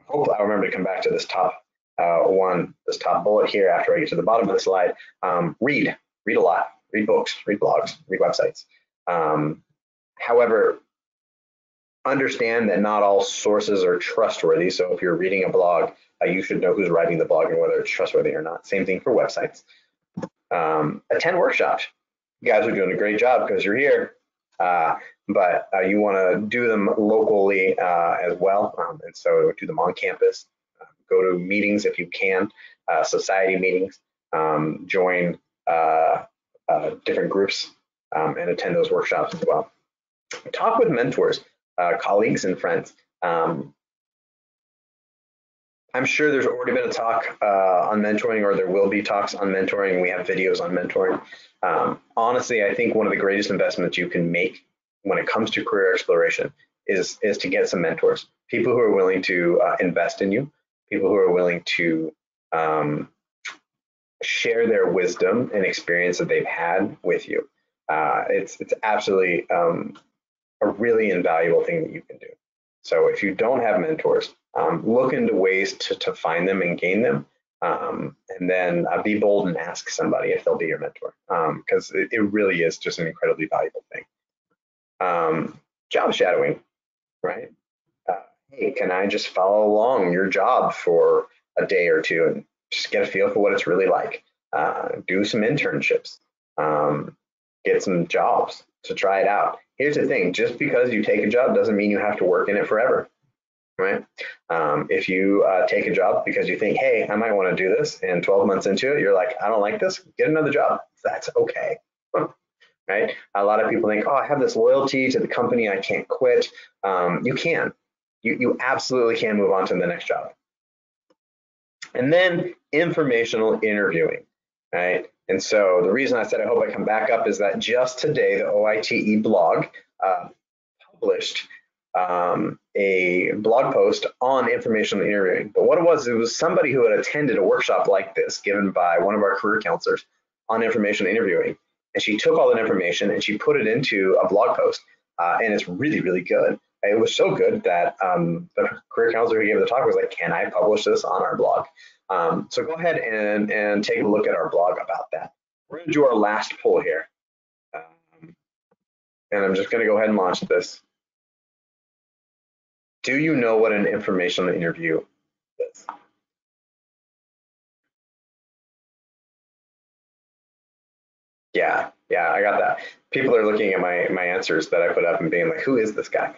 hope I'll remember to come back to this top this top bullet here after I get to the bottom of the slide. Read a lot, read books, read blogs, read websites. However, understand that not all sources are trustworthy. So if you're reading a blog, you should know who's writing the blog and whether it's trustworthy or not. Same thing for websites. Attend workshops. You guys are doing a great job because you're here, but you want to do them locally as well. And so do them on campus. Go to meetings if you can, society meetings, join different groups and attend those workshops as well. Talk with mentors, colleagues, and friends. I'm sure there's already been a talk on mentoring, or there will be talks on mentoring. We have videos on mentoring. Honestly, I think one of the greatest investments you can make when it comes to career exploration is to get some mentors, people who are willing to invest in you, people who are willing to share their wisdom and experience that they've had with you. It's absolutely a really invaluable thing that you can do. So if you don't have mentors, look into ways to find them and gain them, and then be bold and ask somebody if they'll be your mentor, because it really is just an incredibly valuable thing. Job shadowing, right? Hey, can I just follow along your job for a day or two and just get a feel for what it's really like? Do some internships, get some jobs to try it out. Here's the thing, just because you take a job doesn't mean you have to work in it forever, right? If you take a job because you think, hey, I might want to do this, and 12 months into it, you're like, I don't like this, get another job. That's okay, right? A lot of people think, oh, I have this loyalty to the company, I can't quit. You can. You absolutely can move on to the next job. And then informational interviewing, right? And so the reason I said I hope I come back up is that just today, the OITE blog published a blog post on informational interviewing. But what it was somebody who had attended a workshop like this given by one of our career counselors on informational interviewing. And she took all that information and she put it into a blog post. And it's really, really good. It was so good that the career counselor who gave the talk was like, can I publish this on our blog? So go ahead and take a look at our blog about that. We're going to do our last poll here. And I'm just going to go ahead and launch this. Do you know what an informational interview is? Yeah, I got that. People are looking at my answers that I put up and being like, who is this guy?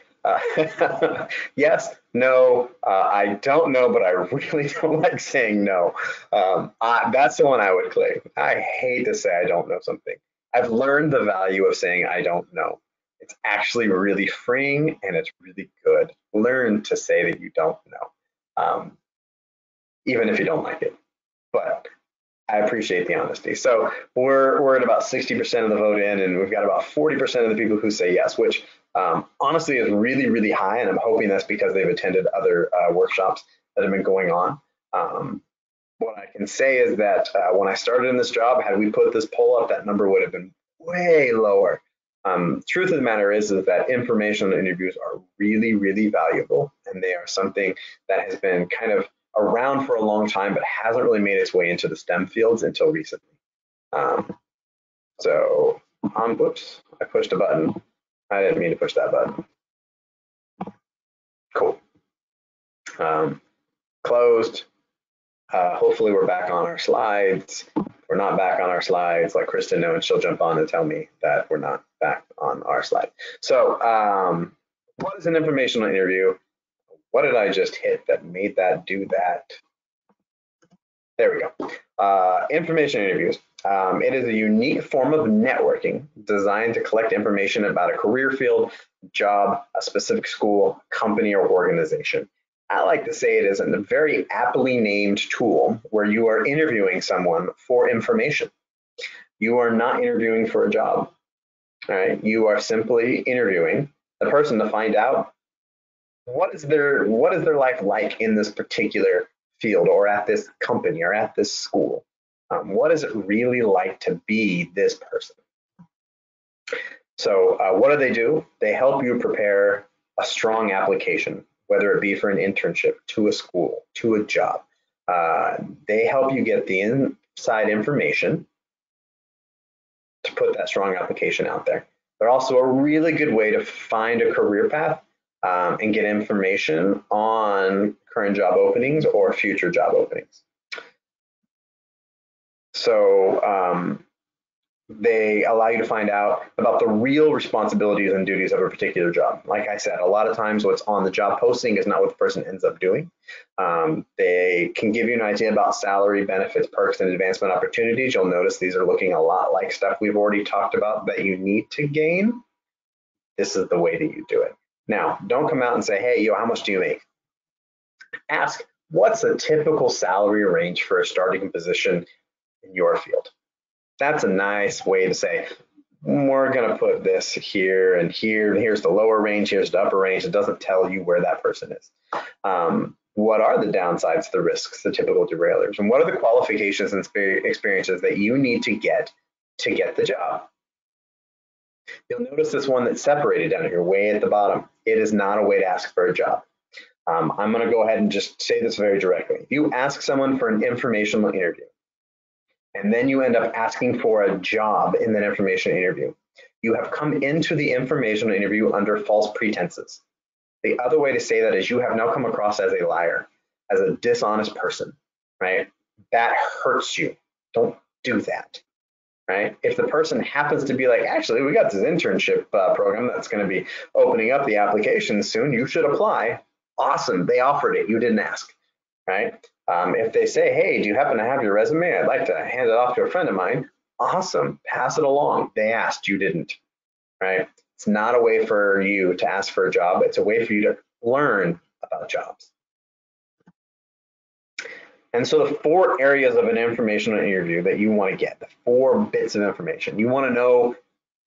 Yes, no, I don't know, but I really don't like saying no. That's the one I would claim. I hate to say I don't know something. I've learned the value of saying I don't know. It's actually really freeing and it's really good. Learn to say that you don't know, even if you don't like it. But I appreciate the honesty. So we're at about 60% of the vote in, and we've got about 40% of the people who say yes, which honestly is really, really high. And I'm hoping that's because they've attended other workshops that have been going on. What I can say is that when I started in this job, had we put this poll up, that number would have been way lower. Truth of the matter is that informational interviews are really, really valuable, and they are something that has been kind of around for a long time, but hasn't really made its way into the STEM fields until recently. Whoops, I pushed a button. I didn't mean to push that button. Cool. Closed. Hopefully we're back on our slides. If we're not back on our slides, let Kristen know and she'll jump on and tell me that we're not back on our slide. So what is an informational interview? What did I just hit that made that do that? There we go. Information interviews. It is a unique form of networking designed to collect information about a career field, job, a specific school, company, or organization. I like to say it is a very aptly named tool where you are interviewing someone for information. You are not interviewing for a job. All right. You are simply interviewing the person to find out what is their life like in this particular field or at this company or at this school. What is it really like to be this person? So what do? They help you prepare a strong application, whether it be for an internship, to a school, to a job. They help you get the inside information to put that strong application out there. They're also a really good way to find a career path and get information on current job openings or future job openings. So they allow you to find out about the real responsibilities and duties of a particular job. Like I said, a lot of times what's on the job posting is not what the person ends up doing. They can give you an idea about salary, benefits, perks, and advancement opportunities. You'll notice these are looking a lot like stuff we've already talked about that you need to gain. This is the way that you do it. Now, don't come out and say, hey, how much do you make? Ask, what's a typical salary range for a starting position in your field? That's a nice way to say, we're going to put this here and here, and here's the lower range, here's the upper range. It doesn't tell you where that person is. What are the downsides, the risks, the typical derailers, and what are the qualifications and experiences that you need to get the job? You'll notice this one that's separated down here, way at the bottom. It is not a way to ask for a job. I'm going to go ahead and just say this very directly. If you ask someone for an informational interview, and then you end up asking for a job in that information interview, you have come into the informational interview under false pretenses. The other way to say that is you have now come across as a liar, as a dishonest person, right? That hurts you. Don't do that, right? If the person happens to be like, actually, we got this internship program that's going to be opening up the applications soon, you should apply. Awesome, they offered it, you didn't ask, right? If they say, hey, do you happen to have your resume? I'd like to hand it off to a friend of mine. Awesome, pass it along. They asked, you didn't, right? It's not a way for you to ask for a job. It's a way for you to learn about jobs. And so the 4 areas of an informational interview that you want to get, the 4 bits of information. You want to know,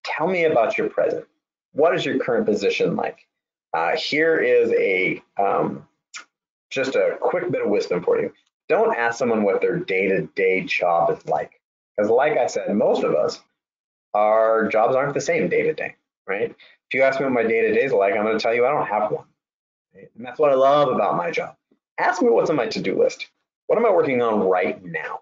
tell me about your present. What is your current position like? Here is just a quick bit of wisdom for you. Don't ask someone what their day-to-day job is like. Because like I said, most of us, our jobs aren't the same day-to-day, right? If you ask me what my day-to-day is like, I'm going to tell you I don't have one. Right? And that's what I love about my job. Ask me what's on my to-do list. What am I working on right now?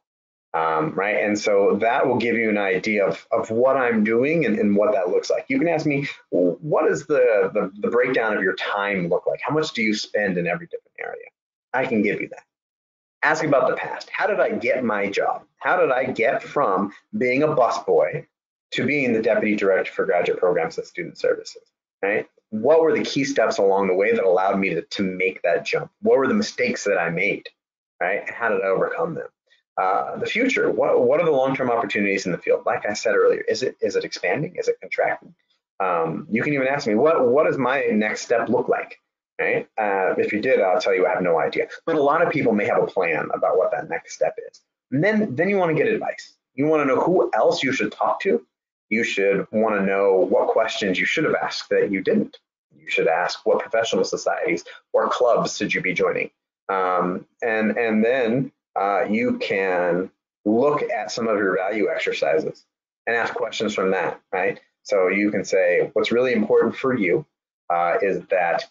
Right? And so that will give you an idea of what I'm doing and what that looks like. You can ask me, well, what does the breakdown of your time look like? How much do you spend in every different area? I can give you that. Ask about the past. How did I get my job? How did I get from being a busboy to being the deputy director for graduate programs and student services? Right? What were the key steps along the way that allowed me to make that jump? What were the mistakes that I made? Right? And how did I overcome them? The future, what are the long-term opportunities in the field? Like I said earlier, is it expanding? Is it contracting? You can even ask me, what does my next step look like? Right? If you did, I'll tell you I have no idea. But a lot of people may have a plan about what that next step is. And then you want to get advice. You want to know who else you should talk to. You should want to know what questions you should have asked that you didn't. You should ask what professional societies or clubs should you be joining. And then you can look at some of your value exercises and ask questions from that, right? So you can say, what's really important for you is that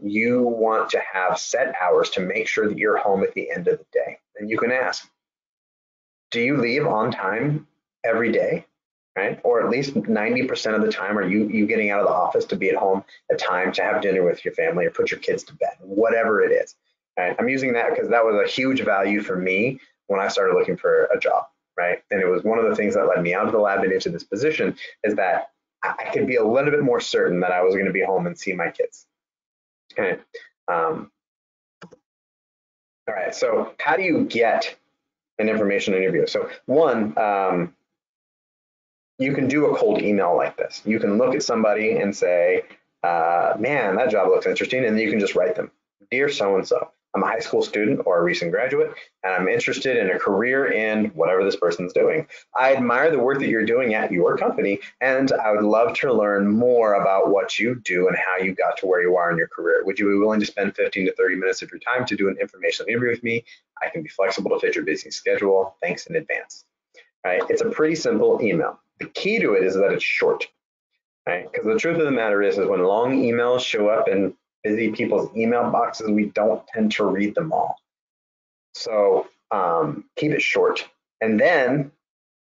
you want to have set hours to make sure that you're home at the end of the day. And you can ask, do you leave on time every day, right? Or at least 90% of the time, are you getting out of the office to be at home at time to have dinner with your family or put your kids to bed, whatever it is. Right? I'm using that because that was a huge value for me when I started looking for a job, right? And it was one of the things that led me out of the lab and into this position is that I could be a little bit more certain that I was going to be home and see my kids. Okay. All right. So how do you get an informational interview. So one, you can do a cold email like this. You can look at somebody and say, man, that job looks interesting. And you can just write them, dear so-and-so, I'm a high school student or a recent graduate, and I'm interested in a career in whatever this person's doing. I admire the work that you're doing at your company, and I would love to learn more about what you do and how you got to where you are in your career. Would you be willing to spend 15 to 30 minutes of your time to do an informational interview with me? I can be flexible to fit your busy schedule. Thanks in advance. Right? It's a pretty simple email. The key to it is that it's short, right? Because the truth of the matter is when long emails show up in busy people's email boxes, we don't tend to read them all. So keep it short. And then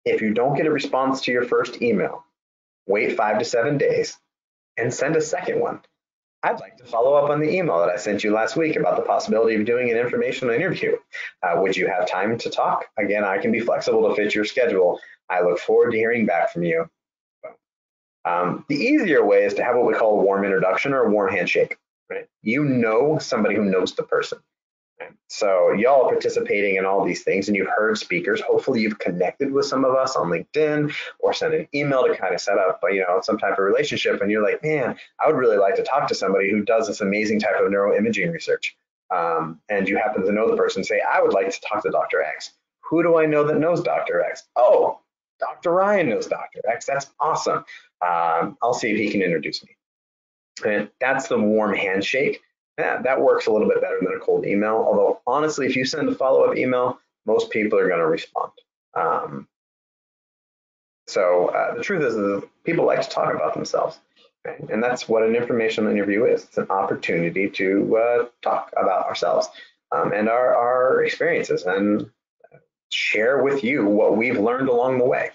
if you don't get a response to your first email, wait 5 to 7 days and send a second one. I'd like to follow up on the email that I sent you last week about the possibility of doing an informational interview. Would you have time to talk? Again, I can be flexible to fit your schedule. I look forward to hearing back from you. The easier way is to have what we call a warm introduction or a warm handshake. Right? You know somebody who knows the person. Right? So y'all are participating in all these things and you've heard speakers. Hopefully you've connected with some of us on LinkedIn or sent an email to kind of set up some type of relationship. And you're like, man, I would really like to talk to somebody who does this amazing type of neuroimaging research. And you happen to know the person, say, I would like to talk to Dr. X. Who do I know that knows Dr. X? Oh, Dr. Ryan knows Dr. X. That's awesome. I'll see if he can introduce me. And that's the warm handshake. Yeah, that works a little bit better than a cold email. Although, honestly, if you send a follow-up email, most people are going to respond. The truth is people like to talk about themselves. Right? And that's what an informational interview is. It's an opportunity to talk about ourselves and our experiences and share with you what we've learned along the way.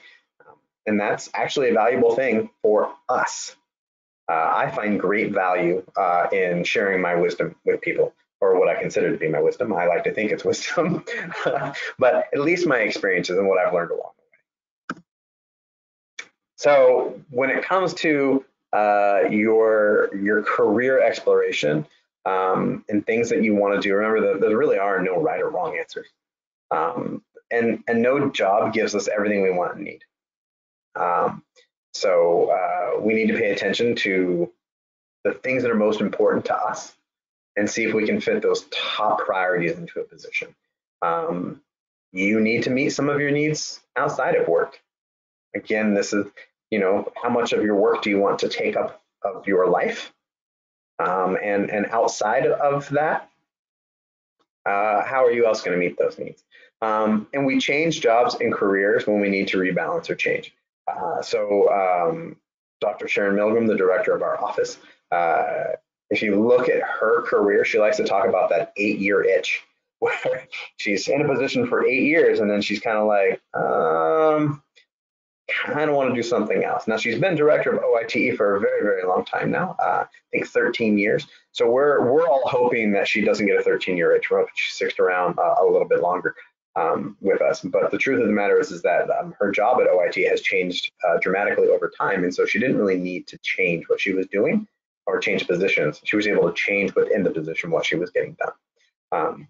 And that's actually a valuable thing for us. I find great value in sharing my wisdom with people, or what I consider to be my wisdom. I like to think it's wisdom, but at least my experiences and what I've learned along the way. So when it comes to your career exploration and things that you want to do, remember that there really are no right or wrong answers. And no job gives us everything we want and need. We need to pay attention to the things that are most important to us and see if we can fit those top priorities into a position. You need to meet some of your needs outside of work. Again, this is, how much of your work do you want to take up of your life? And outside of that, how are you else going to meet those needs? And we change jobs and careers when we need to rebalance or change. Dr. Sharon Milgram, the director of our office, if you look at her career, she likes to talk about that 8-year itch, where she's in a position for 8 years and then she's kind of like, kind of want to do something else. Now, she's been director of OITE for a very, very long time now, I think 13 years. So we're all hoping that she doesn't get a 13-year itch. We're hoping she sticks around a little bit longer with us. But the truth of the matter is that her job at OIT has changed dramatically over time. And so she didn't really need to change what she was doing or change positions. She was able to change within the position what she was getting done.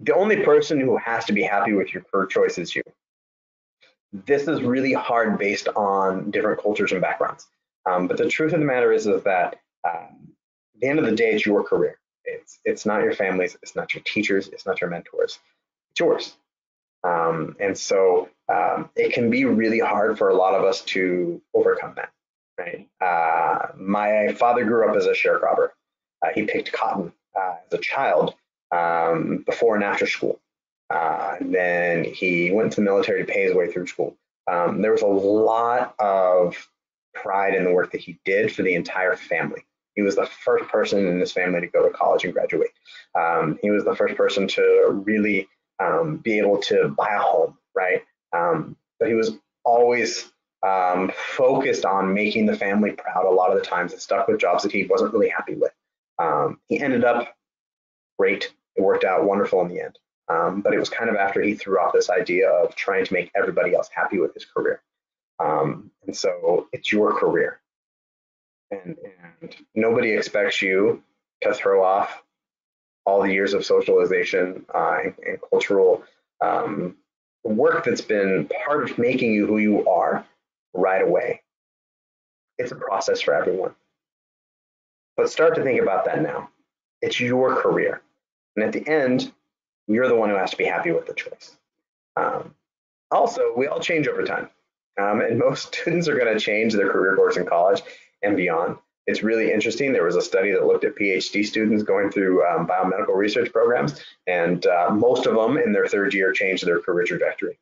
The only person who has to be happy with your career choice is you. This is really hard based on different cultures and backgrounds. But the truth of the matter is that at the end of the day, it's your career. It's not your family's, it's not your teachers, it's not your mentors, it's yours. It can be really hard for a lot of us to overcome that, right? My father grew up as a sharecropper. He picked cotton as a child before and after school. Then he went to the military to pay his way through school. There was a lot of pride in the work that he did for the entire family. He was the first person in his family to go to college and graduate. He was the first person to really be able to buy a home, right? But he was always focused on making the family proud a lot of the times and stuck with jobs that he wasn't really happy with. He ended up great. It worked out wonderful in the end. But it was kind of after he threw off this idea of trying to make everybody else happy with his career. And so it's your career. And nobody expects you to throw off all the years of socialization and cultural work that's been part of making you who you are right away. It's a process for everyone. But start to think about that now. It's your career. And at the end, you're the one who has to be happy with the choice. Also, we all change over time. And most students are going to change their career course in college and beyond. It's really interesting. There was a study that looked at PhD students going through biomedical research programs, and most of them in their third year changed their career trajectory.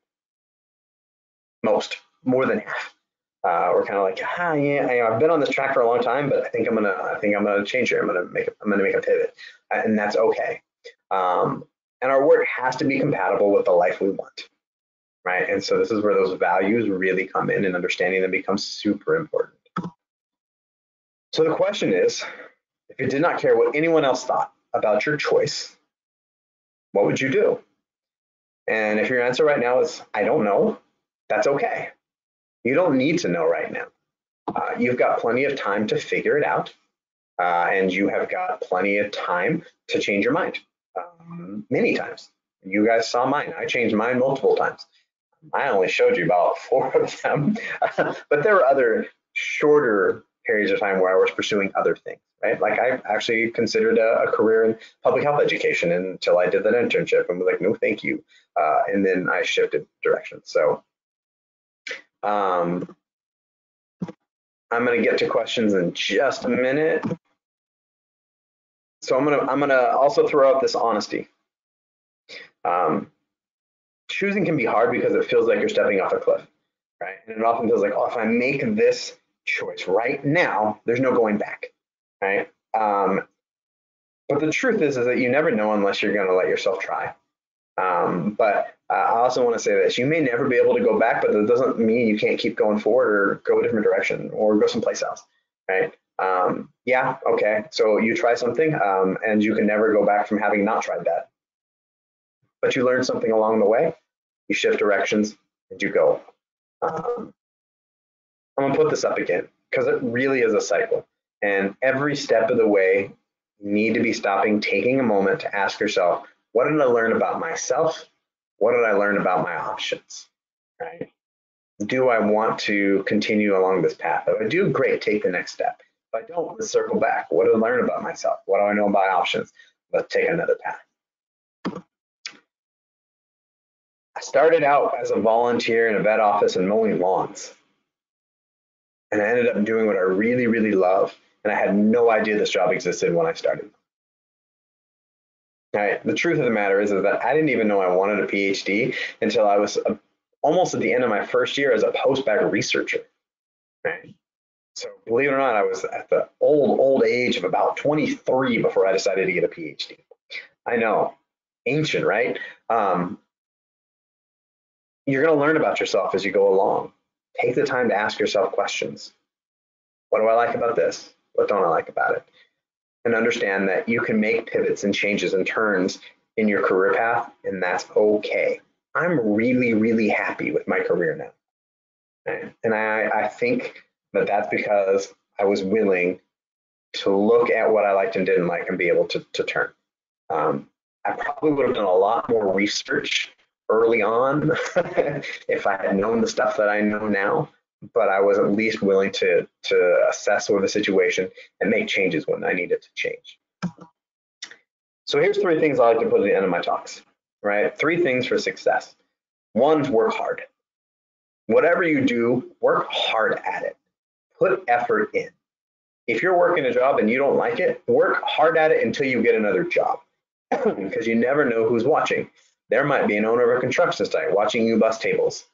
Most, more than half. We're kind of like, yeah, I've been on this track for a long time, but I think I'm gonna change here. I'm gonna make a pivot, and that's okay. And our work has to be compatible with the life we want, right? And so this is where those values really come in, and understanding them becomes super important. So the question is, if you did not care what anyone else thought about your choice, what would you do? And if your answer right now is, I don't know, that's okay. You don't need to know right now. You've got plenty of time to figure it out, and you have got plenty of time to change your mind many times. You guys saw mine. I changed mine multiple times. I only showed you about 4 of them, but there were other shorter periods of time where I was pursuing other things, right? Like I actually considered a career in public health education until I did that internship and was like, no, thank you. And then I shifted directions. So I'm going to get to questions in just a minute. So I'm gonna also throw out this honesty. Choosing can be hard because it feels like you're stepping off a cliff, right? And it often feels like, oh, if I make this choice right now, there's no going back, right? But the truth is that you never know unless you're going to let yourself try. But I also want to say this: you may never be able to go back, but that doesn't mean you can't keep going forward or go a different direction or go someplace else, right? Yeah, okay. So you try something, and you can never go back from having not tried that. But you learn something along the way. You shift directions, and you go. I'm gonna put this up again because it really is a cycle, and every step of the way, you need to be stopping, taking a moment to ask yourself, what did I learn about myself? What did I learn about my options? Right? Do I want to continue along this path? If I do, great, take the next step. If I don't, let's circle back. What did I learn about myself? What do I know about options? Let's take another path. I started out as a volunteer in a vet office and mowing lawns. And I ended up doing what I really, really love. And I had no idea this job existed when I started. Right. The truth of the matter is that I didn't even know I wanted a PhD until I was almost at the end of my first year as a postbac researcher. Right. So believe it or not, I was at the old age of about 23 before I decided to get a PhD. I know, ancient, right? You're going to learn about yourself as you go along. Take the time to ask yourself questions. What do I like about this? What don't I like about it? And understand that you can make pivots and changes and turns in your career path, and that's okay. I'm really, really happy with my career now. And I think that that's because I was willing to look at what I liked and didn't like and be able to turn. I probably would have done a lot more research early on if I had known the stuff that I know now, but I was at least willing to assess the situation and make changes when I needed to change. So here's 3 things I like to put at the end of my talks, right? 3 things for success. 1, work hard. Whatever you do, work hard at it. Put effort in. If you're working a job and you don't like it, work hard at it until you get another job, because you never know who's watching. There might be an owner of a construction site watching you bus tables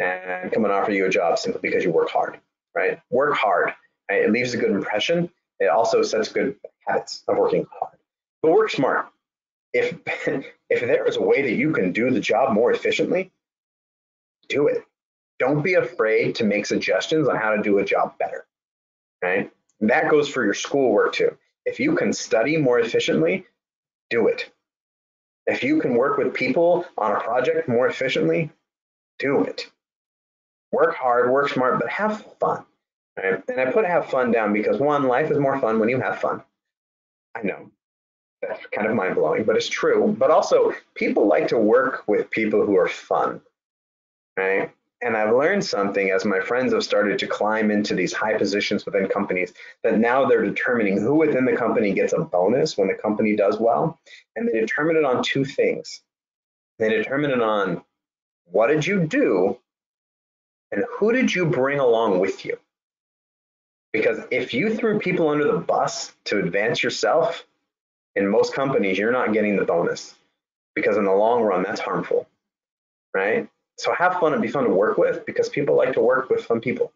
and come and offer you a job simply because you work hard, right? Work hard. Right? It leaves a good impression. It also sets good habits of working hard. But work smart. If there is a way that you can do the job more efficiently, do it. Don't be afraid to make suggestions on how to do a job better, right? And that goes for your schoolwork too. If you can study more efficiently, do it. If you can work with people on a project more efficiently, do it. Work hard, work smart, but have fun. Right? And I put have fun down because 1, life is more fun when you have fun. I know that's kind of mind blowing, but it's true. But also, people like to work with people who are fun. right? And I've learned something as my friends have started to climb into these high positions within companies, that now they're determining who within the company gets a bonus when the company does well. And they determine it on two things. They determine it on what did you do and who did you bring along with you? Because if you threw people under the bus to advance yourself, in most companies, you're not getting the bonus, because in the long run, that's harmful, right? So have fun and be fun to work with, because people like to work with fun people.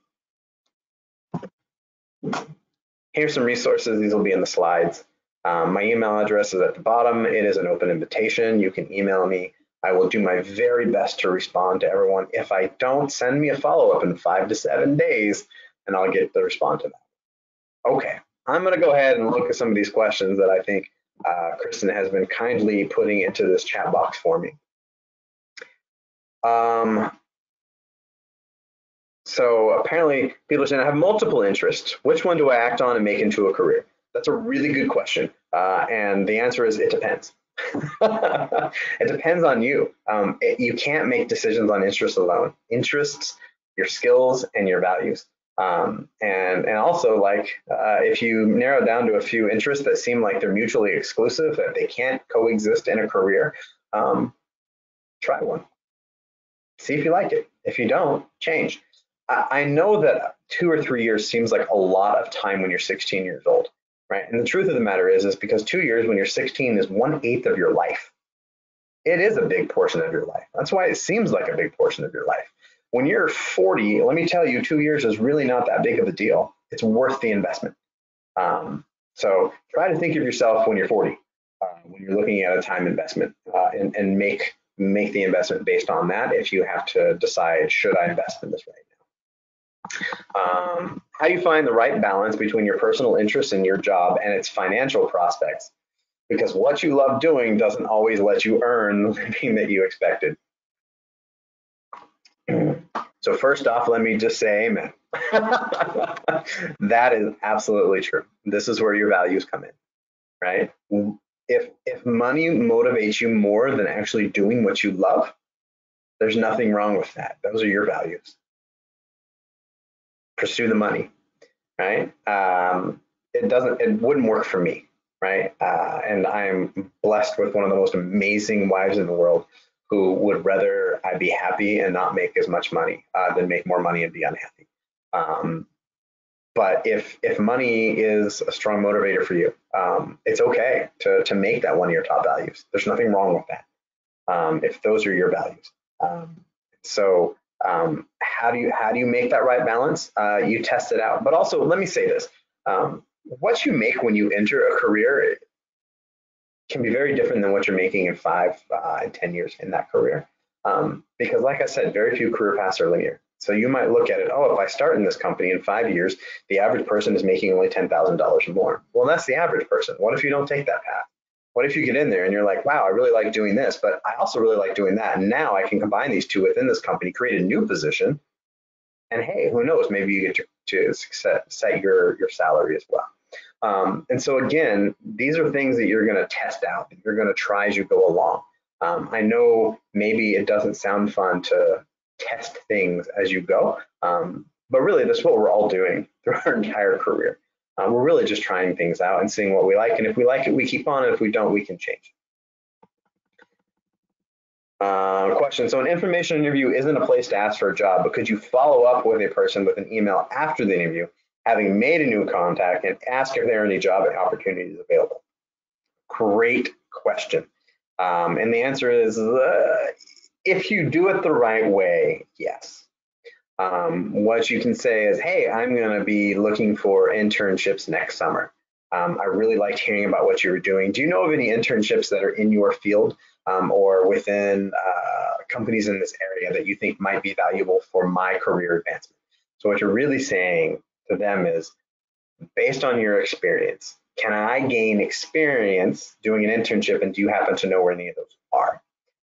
Here's some resources. These will be in the slides. My email address is at the bottom. It is an open invitation. You can email me. I will do my very best to respond to everyone. If I don't, send me a follow-up in 5 to 7 days, and I'll get to respond to that. Okay, I'm going to go ahead and look at some of these questions that I think Kristen has been kindly putting into this chat box for me. So apparently people are saying, I have multiple interests. Which one do I act on and make into a career? That's a really good question. And the answer is, it depends. It depends on you. You can't make decisions on interests alone. Interests, your skills, and your values. And also, like, if you narrow down to a few interests that seem like they're mutually exclusive, that they can't coexist in a career, try one. See if you like it. If you don't, change. I know that 2 or 3 years seems like a lot of time when you're 16 years old, right? And the truth of the matter is because 2 years when you're 16 is 1/8 of your life. It is a big portion of your life. That's why it seems like a big portion of your life. When you're 40, let me tell you, 2 years is really not that big of a deal. It's worth the investment. So try to think of yourself when you're 40, when you're looking at a time investment, and make the investment based on that. If you have to decide, should I invest in this right now? How do you find the right balance between your personal interests in your job and its financial prospects? Because what you love doing doesn't always let you earn the living that you expected. So first off, let me just say amen. That is absolutely true. This is where your values come in, right? If money motivates you more than actually doing what you love, there's nothing wrong with that. Those are your values. Pursue the money, right? It wouldn't work for me, right? And I'm blessed with one of the most amazing wives in the world, who would rather I be happy and not make as much money than make more money and be unhappy. But if money is a strong motivator for you, it's okay to make that one of your top values. There's nothing wrong with that, if those are your values. So how do you make that right balance? You test it out. But also, let me say this: what you make when you enter a career can be very different than what you're making in 5 and 10 years in that career. Because, like I said, very few career paths are linear. So you might look at it, oh, if I start in this company in 5 years, the average person is making only $10,000 more. Well, that's the average person. What if you don't take that path? What if you get in there and you're like, wow, I really like doing this, but I also really like doing that. And now I can combine these two within this company, create a new position. And hey, who knows, maybe you get to set your salary as well. And so again, these are things that you're going to test out, that you're going to try as you go along. I know maybe it doesn't sound fun to test things as you go, but really that's what we're all doing through our entire career. We're really just trying things out and seeing what we like, and if we like it, we keep on, and if we don't, we can change. Question: so an information interview isn't a place to ask for a job, but could you follow up with a person with an email after the interview, having made a new contact, and ask if there are any job opportunities available? Great question. And the answer is, if you do it the right way, yes. What you can say is, hey, I'm going to be looking for internships next summer. I really liked hearing about what you were doing. Do you know of any internships that are in your field, or within companies in this area that you think might be valuable for my career advancement? So what you're really saying to them is, based on your experience, can I gain experience doing an internship, and do you happen to know where any of those are?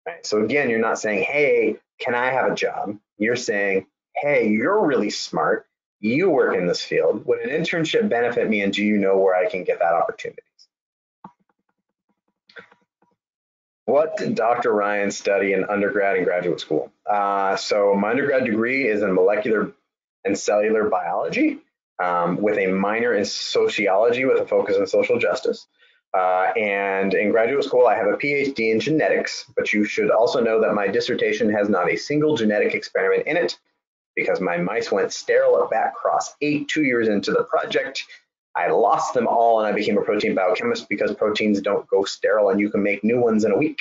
Right. So again, you're not saying, hey, can I have a job? You're saying, hey, you're really smart. You work in this field. Would an internship benefit me, and do you know where I can get that opportunity? What did Dr. Ryan study in undergrad and graduate school? So my undergrad degree is in molecular and cellular biology, with a minor in sociology with a focus on social justice. And in graduate school, I have a PhD in genetics, but you should also know that my dissertation has not a single genetic experiment in it because my mice went sterile at back cross 8 2 years into the project. I lost them all and I became a protein biochemist because proteins don't go sterile and you can make new ones in a week.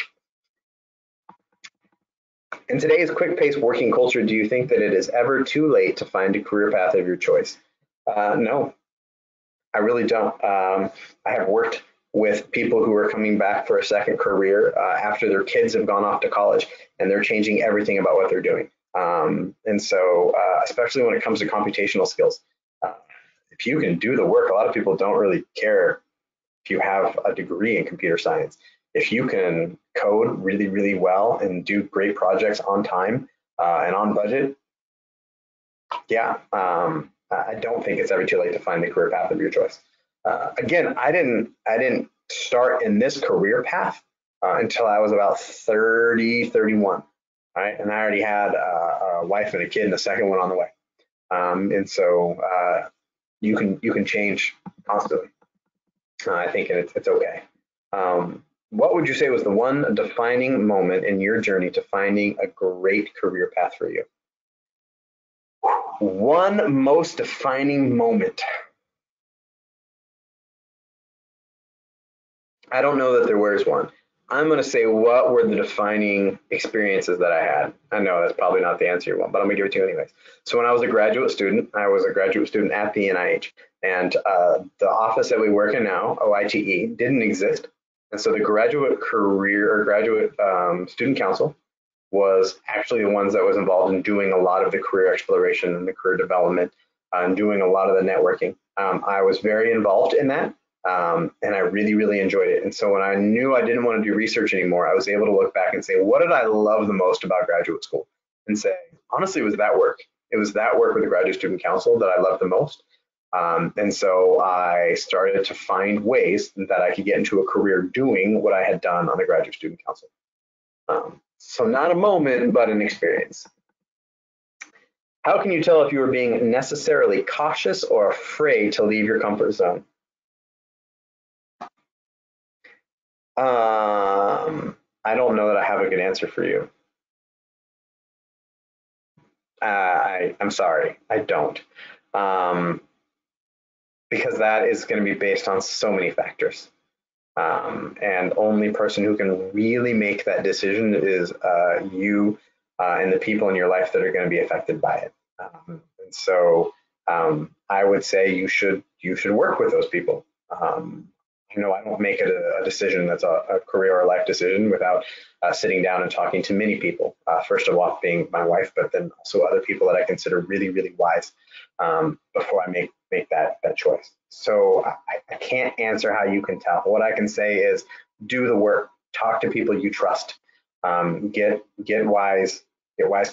In today's quick-paced working culture, do you think that it is ever too late to find a career path of your choice? No, I really don't. I have worked with people who are coming back for a second career after their kids have gone off to college and they're changing everything about what they're doing. And so, especially when it comes to computational skills, if you can do the work, a lot of people don't really care if you have a degree in computer science. If you can code really, really well and do great projects on time and on budget, yeah, I don't think it's ever too late to find the career path of your choice. Again, I didn't start in this career path until I was about 30, 31. All right, and I already had a wife and a kid and a second one on the way. And so you can change constantly. I think it's okay. What would you say was the one defining moment in your journey to finding a great career path for you? One most defining moment. I don't know that there was one. I'm going to say what were the defining experiences that I had. I know that's probably not the answer you want, but I'm going to give it to you anyways. So when I was a graduate student, I was a graduate student at the NIH, and the office that we work in now, OITE, didn't exist. And so the graduate career or graduate student council was actually the ones that was involved in doing a lot of the career exploration and the career development and doing a lot of the networking. I was very involved in that. And I really, really enjoyed it. And so when I knew I didn't want to do research anymore, I was able to look back and say, what did I love the most about graduate school? And say, honestly, it was that work. It was that work with the Graduate Student Council that I loved the most. And so I started to find ways that I could get into a career doing what I had done on the Graduate Student Council. So not a moment, but an experience. How can you tell if you are being necessarily cautious or afraid to leave your comfort zone? I don't know that I have a good answer for you. I'm sorry, I don't. Because that is going to be based on so many factors. And only person who can really make that decision is you and the people in your life that are going to be affected by it. And so I would say you should work with those people. I don't make it a decision that's a career or life decision without sitting down and talking to many people. First of all, being my wife, but then also other people that I consider really, really wise before I make that choice. So I can't answer how you can tell. What I can say is do the work, talk to people you trust, get wise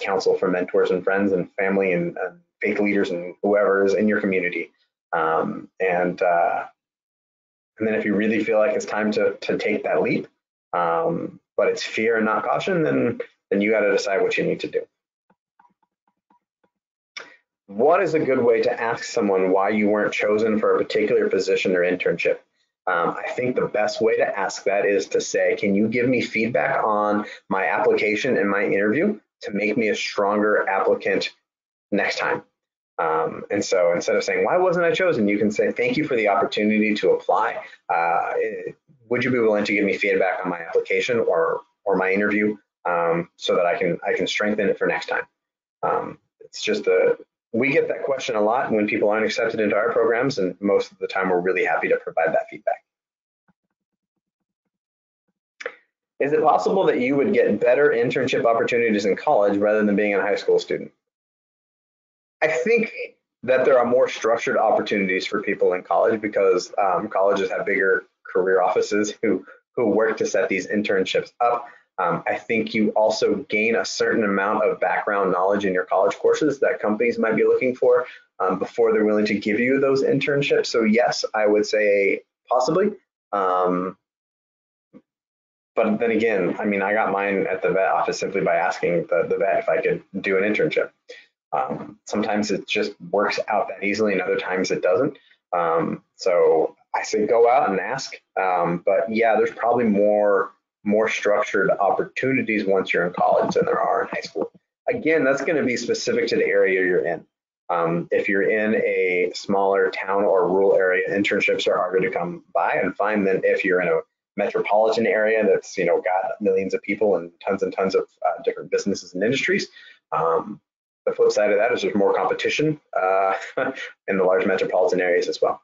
counsel from mentors and friends and family and faith leaders and whoever is in your community. And then if you really feel like it's time to take that leap, but it's fear and not caution, then you got to decide what you need to do. What is a good way to ask someone why you weren't chosen for a particular position or internship? I think the best way to ask that is to say, can you give me feedback on my application and my interview to make me a stronger applicant next time? And so instead of saying, why wasn't I chosen? You can say, thank you for the opportunity to apply. Would you be willing to give me feedback on my application or my interview so that I can strengthen it for next time? It's just we get that question a lot when people aren't accepted into our programs, and most of the time we're really happy to provide that feedback. Is it possible that you would get better internship opportunities in college rather than being a high school student? I think that there are more structured opportunities for people in college because colleges have bigger career offices who work to set these internships up. I think you also gain a certain amount of background knowledge in your college courses that companies might be looking for before they're willing to give you those internships. So yes, I would say possibly, but But then again, I mean, I got mine at the vet office simply by asking the vet if I could do an internship. Sometimes it just works out that easily, and other times it doesn't. So I say go out and ask. But yeah, there's probably more structured opportunities once you're in college than there are in high school. Again, that's going to be specific to the area you're in. If you're in a smaller town or rural area, internships are harder to come by and find than if you're in a metropolitan area that's got millions of people and tons of different businesses and industries. The flip side of that is there's more competition in the large metropolitan areas as well.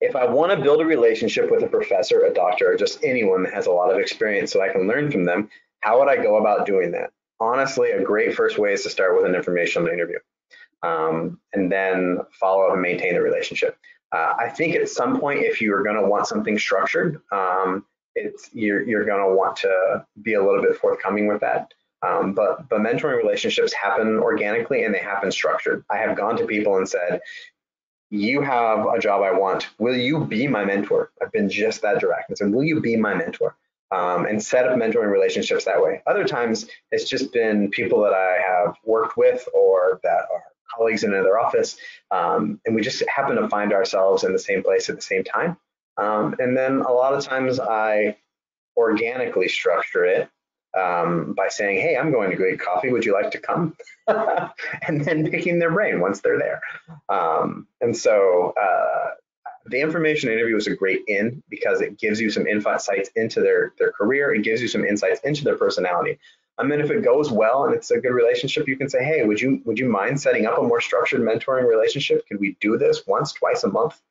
If I want to build a relationship with a professor, a doctor, or just anyone that has a lot of experience so I can learn from them, how would I go about doing that? Honestly, a great first way is to start with an informational interview, and then follow up and maintain the relationship. I think at some point, if you're going to want something structured, you're going to want to be a little bit forthcoming with that. But mentoring relationships happen organically and they happen structured. I have gone to people and said, you have a job I want. Will you be my mentor? I've been just that direct and said, will you be my mentor? And set up mentoring relationships that way. Other times, it's just been people that I have worked with or that are colleagues in another office, and we just happen to find ourselves in the same place at the same time. And then a lot of times I organically structure it by saying, hey, I'm going to go get coffee. Would you like to come? And then picking their brain once they're there. And so the information interview is a great in because it gives you some insights into their career. It gives you some insights into their personality. And then if it goes well and it's a good relationship, you can say, hey, would you mind setting up a more structured mentoring relationship? Could we do this once, twice a month?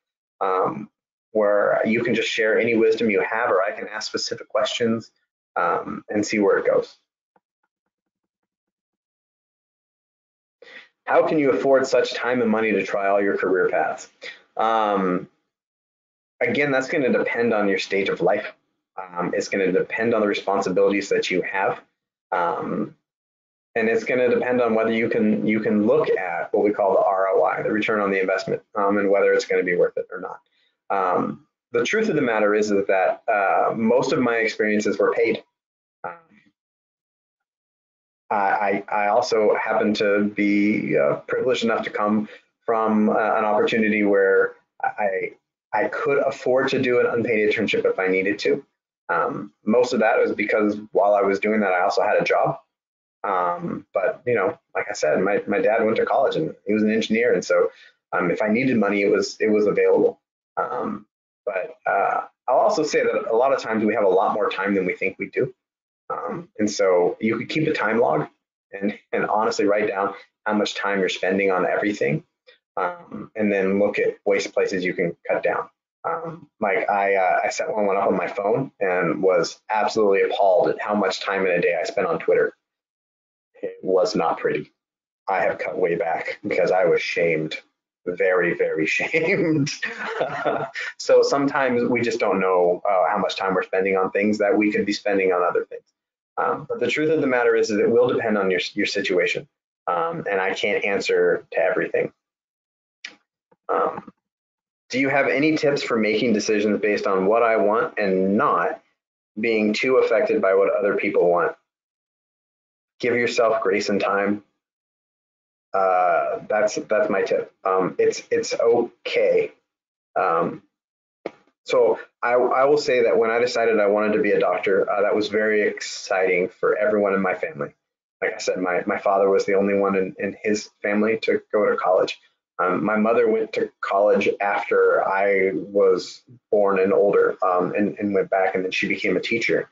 Where you can just share any wisdom you have, or I can ask specific questions and see where it goes. How can you afford such time and money to try all your career paths? Again, that's going to depend on your stage of life. It's going to depend on the responsibilities that you have. And it's going to depend on whether you can look at what we call the ROI, the return on the investment, and whether it's going to be worth it or not. The truth of the matter is that most of my experiences were paid. I also happen to be privileged enough to come from an opportunity where I could afford to do an unpaid internship if I needed to. Most of that was because while I was doing that, I also had a job. But like I said, my dad went to college and he was an engineer, and so if I needed money, it was available. But I'll also say that a lot of times we have a lot more time than we think we do. And so you could keep a time log and honestly write down how much time you're spending on everything, and then look at waste places you can cut down. Like I set one up on my phone and was absolutely appalled at how much time in a day I spent on Twitter. It was not pretty. I have cut way back because I was shamed, very, very shamed. So sometimes we just don't know how much time we're spending on things that we could be spending on other things. But the truth of the matter is that it will depend on your situation, and I can't answer to everything. Do you have any tips for making decisions based on what I want and not being too affected by what other people want? Give yourself grace and time. That's my tip. It's okay. So I will say that when I decided I wanted to be a doctor, that was very exciting for everyone in my family. Like I said, my father was the only one in his family to go to college. My mother went to college after I was born and older, and went back, and then she became a teacher.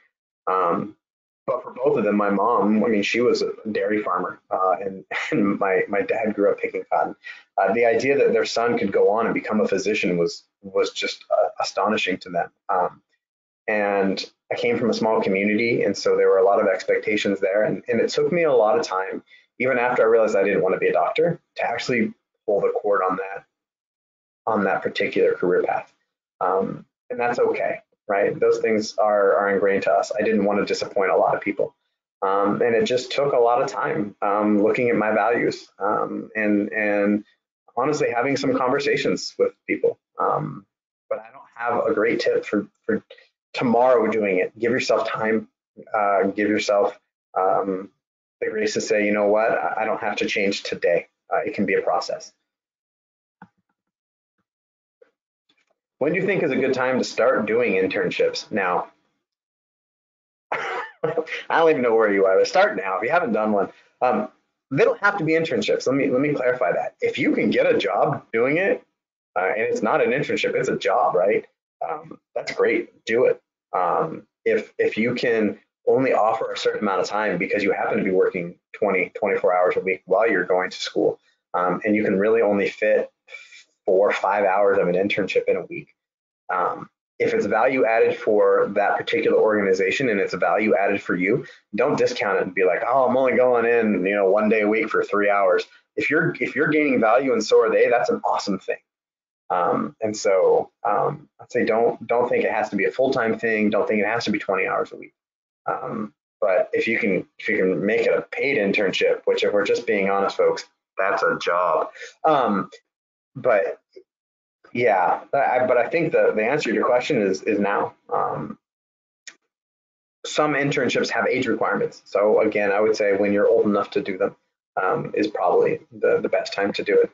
But for both of them, my mom, I mean, she was a dairy farmer, and my dad grew up picking cotton. The idea that their son could go on and become a physician was just astonishing to them. And I came from a small community, and so there were a lot of expectations there. And it took me a lot of time, even after I realized I didn't want to be a doctor, to actually pull the cord on that particular career path. And that's okay. Right? Those things are ingrained to us. I didn't want to disappoint a lot of people. And it just took a lot of time looking at my values and honestly having some conversations with people. But I don't have a great tip for tomorrow doing it. Give yourself time. Give yourself the grace to say, you know what, I don't have to change today. It can be a process. When do you think is a good time to start doing internships? Now, I don't even know where you are. Start now if you haven't done one. They don't have to be internships. Let me clarify that. If you can get a job doing it, and it's not an internship, it's a job, right? That's great. Do it. If you can only offer a certain amount of time because you happen to be working 24 hours a week while you're going to school, and you can really only fit 4 or 5 hours of an internship in a week. If it's value added for that particular organization and it's a value added for you, don't discount it and be like, oh, I'm only going in, 1 day a week for 3 hours. If you're gaining value and so are they, that's an awesome thing. And so I'd say don't think it has to be a full-time thing. Don't think it has to be 20 hours a week. But if you can make it a paid internship, which if we're just being honest, folks, that's a job. But yeah, but I think the answer to your question is now. Some internships have age requirements. So again, I would say when you're old enough to do them is probably the best time to do it.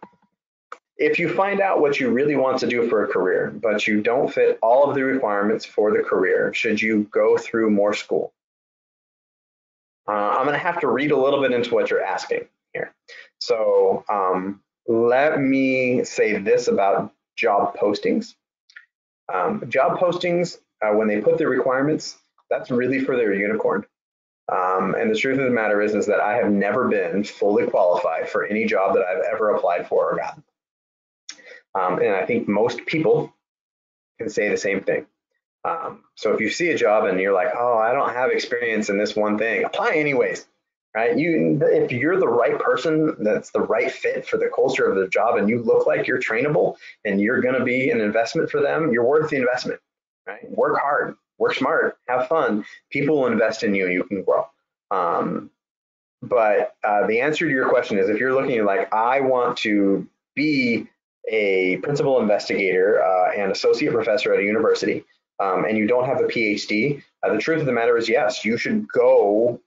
If you find out what you really want to do for a career, but you don't fit all of the requirements for the career, should you go through more school? I'm going to have to read a little bit into what you're asking here. So let me say this about job postings. Job postings, when they put the requirements, that's really for their unicorn. And the truth of the matter is that I have never been fully qualified for any job that I've ever applied for or gotten. And I think most people can say the same thing. So if you see a job and you're like, oh, I don't have experience in this one thing, apply anyways, right? If you're the right person, that's the right fit for the culture of the job, and you look like you're trainable and you're going to be an investment for them, you're worth the investment, right? Work hard, work smart, have fun. People will invest in you and you can grow. But the answer to your question is, if you're looking like, I want to be a principal investigator and associate professor at a university, and you don't have a PhD, the truth of the matter is, yes, you should go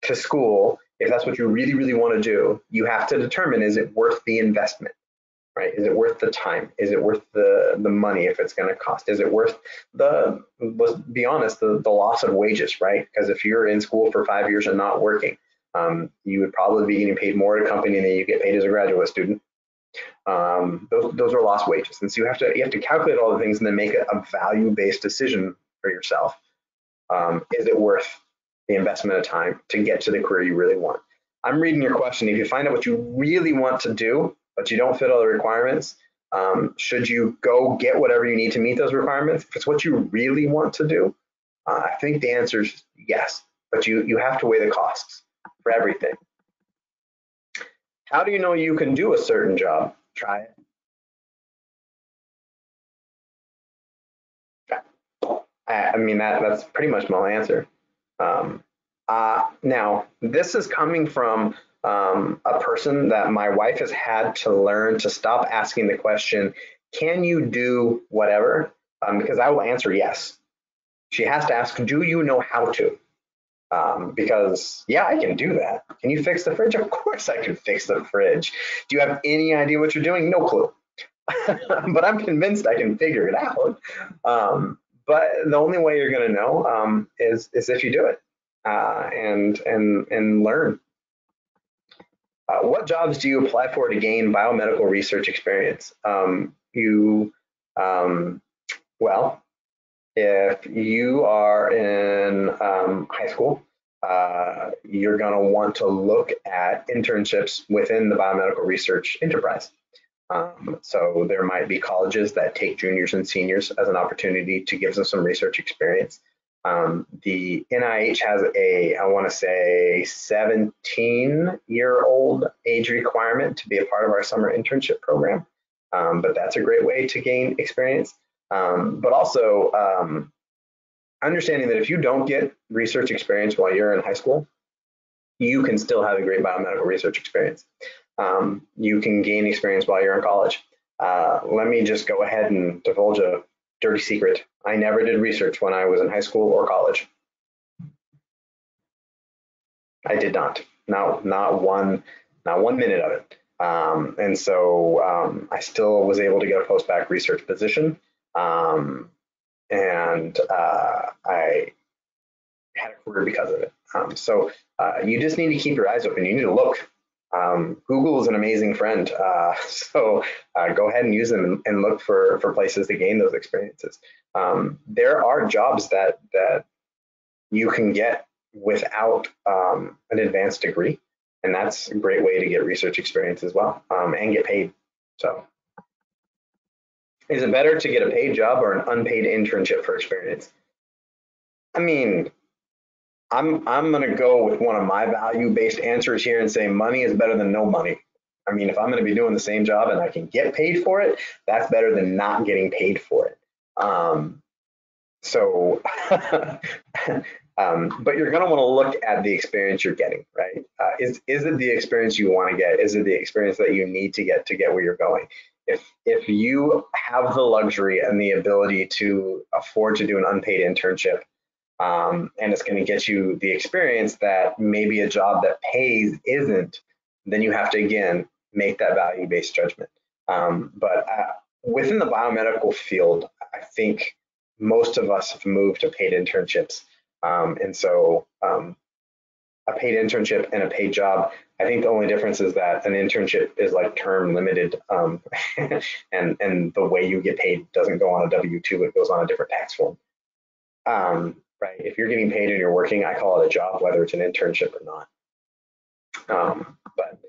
to school if that's what you really, really want to do. You have to determine, is it worth the investment, right? Is it worth the time? Is it worth the money if it's going to cost? Is it worth let's be honest, the loss of wages, right? Because if you're in school for 5 years and not working, you would probably be getting paid more at a company than you get paid as a graduate student. Those are lost wages, and so you have to calculate all the things and then make a value-based decision for yourself. Is it worth the investment of time to get to the career you really want? I'm reading your question. If you find out what you really want to do, but you don't fit all the requirements, should you go get whatever you need to meet those requirements? If it's what you really want to do, I think the answer is yes, but you have to weigh the costs for everything. How do you know you can do a certain job? Try it. I mean, that's pretty much my answer. Now, this is coming from a person that my wife has had to learn to stop asking the question, can you do whatever? Because I will answer yes. She has to ask, do you know how to? Because yeah, I can do that. Can you fix the fridge? Of course I can fix the fridge. Do you have any idea what you're doing? No clue. But I'm convinced I can figure it out. But the only way you're going to know is if you do it and learn. What jobs do you apply for to gain biomedical research experience? Well, if you are in high school, you're going to want to look at internships within the biomedical research enterprise. So there might be colleges that take juniors and seniors as an opportunity to give them some research experience. The NIH has I want to say 17-year-old age requirement to be a part of our summer internship program. But that's a great way to gain experience. But also understanding that if you don't get research experience while you're in high school, you can still have a great biomedical research experience. You can gain experience while you're in college. Let me just go ahead and divulge a dirty secret. I never did research when I was in high school or college. I did not. Not one minute of it. And so I still was able to get a post-bac research position. And I had a career because of it. So you just need to keep your eyes open. You need to look. Google is an amazing friend. So go ahead and use them and look for places to gain those experiences. There are jobs that you can get without an advanced degree. And that's a great way to get research experience as well, and get paid. So is it better to get a paid job or an unpaid internship for experience? I mean, I'm gonna go with one of my value-based answers here and say money is better than no money. I mean, if I'm gonna be doing the same job and I can get paid for it, that's better than not getting paid for it. So, but you're going to want to look at the experience you're getting, right? Is it the experience you want to get? Is it the experience that you need to get where you're going? If you have the luxury and the ability to afford to do an unpaid internship, and it's going to get you the experience that maybe a job that pays isn't, then you have to, again, make that value-based judgment. But within the biomedical field, I think most of us have moved to paid internships. And so a paid internship and a paid job, I think the only difference is that an internship is like term limited, and the way you get paid doesn't go on a W-2, it goes on a different tax form. Right? If you're getting paid and you're working, I call it a job, whether it's an internship or not. But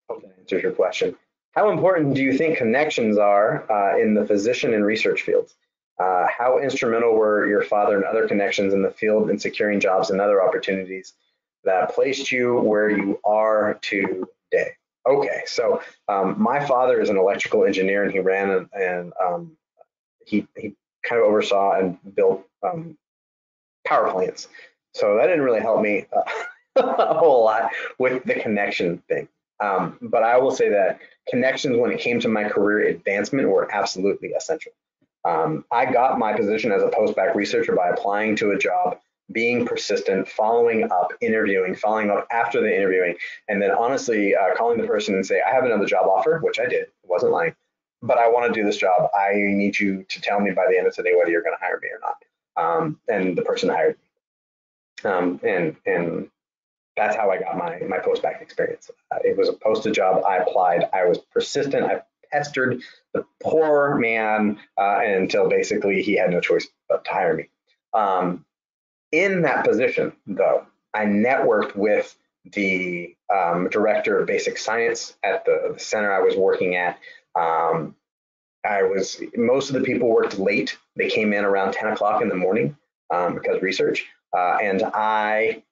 hope that answers your question. How important do you think connections are in the physician and research fields? How instrumental were your father and other connections in the field in securing jobs and other opportunities that placed you where you are today? Okay, so my father is an electrical engineer, and he ran and he kind of oversaw and built power plants. So that didn't really help me a whole lot with the connection thing. But I will say that connections when it came to my career advancement were absolutely essential. I got my position as a post-bac researcher by applying to a job, being persistent, following up, interviewing, following up after the interviewing, and then honestly calling the person and say, I have another job offer, which I did, wasn't lying, but I want to do this job. I need you to tell me by the end of today whether you're going to hire me or not. And the person hired me. And that's how I got my post-bac experience. It was a posted job. I applied. I was persistent. I pestered the poor man until basically he had no choice but to hire me. In that position, though, I networked with the director of basic science at the center I was working at. Most of the people worked late. They came in around 10 o'clock in the morning because research, and I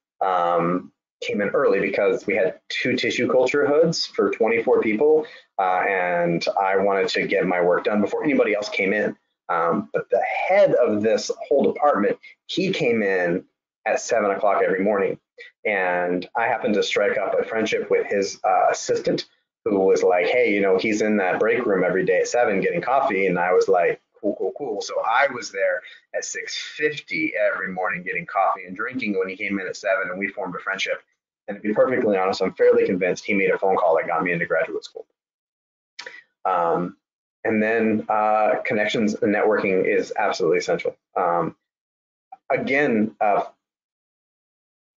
came in early because we had 2 tissue culture hoods for 24 people, and I wanted to get my work done before anybody else came in. But the head of this whole department, he came in at 7 o'clock every morning, and I happened to strike up a friendship with his assistant, who was like, hey, he's in that break room every day at 7 getting coffee, and I was like, cool. So I was there at 6:50 every morning getting coffee and drinking when he came in at 7, and we formed a friendship. And to be perfectly honest, I'm fairly convinced he made a phone call that got me into graduate school. And then connections and networking is absolutely essential. Again,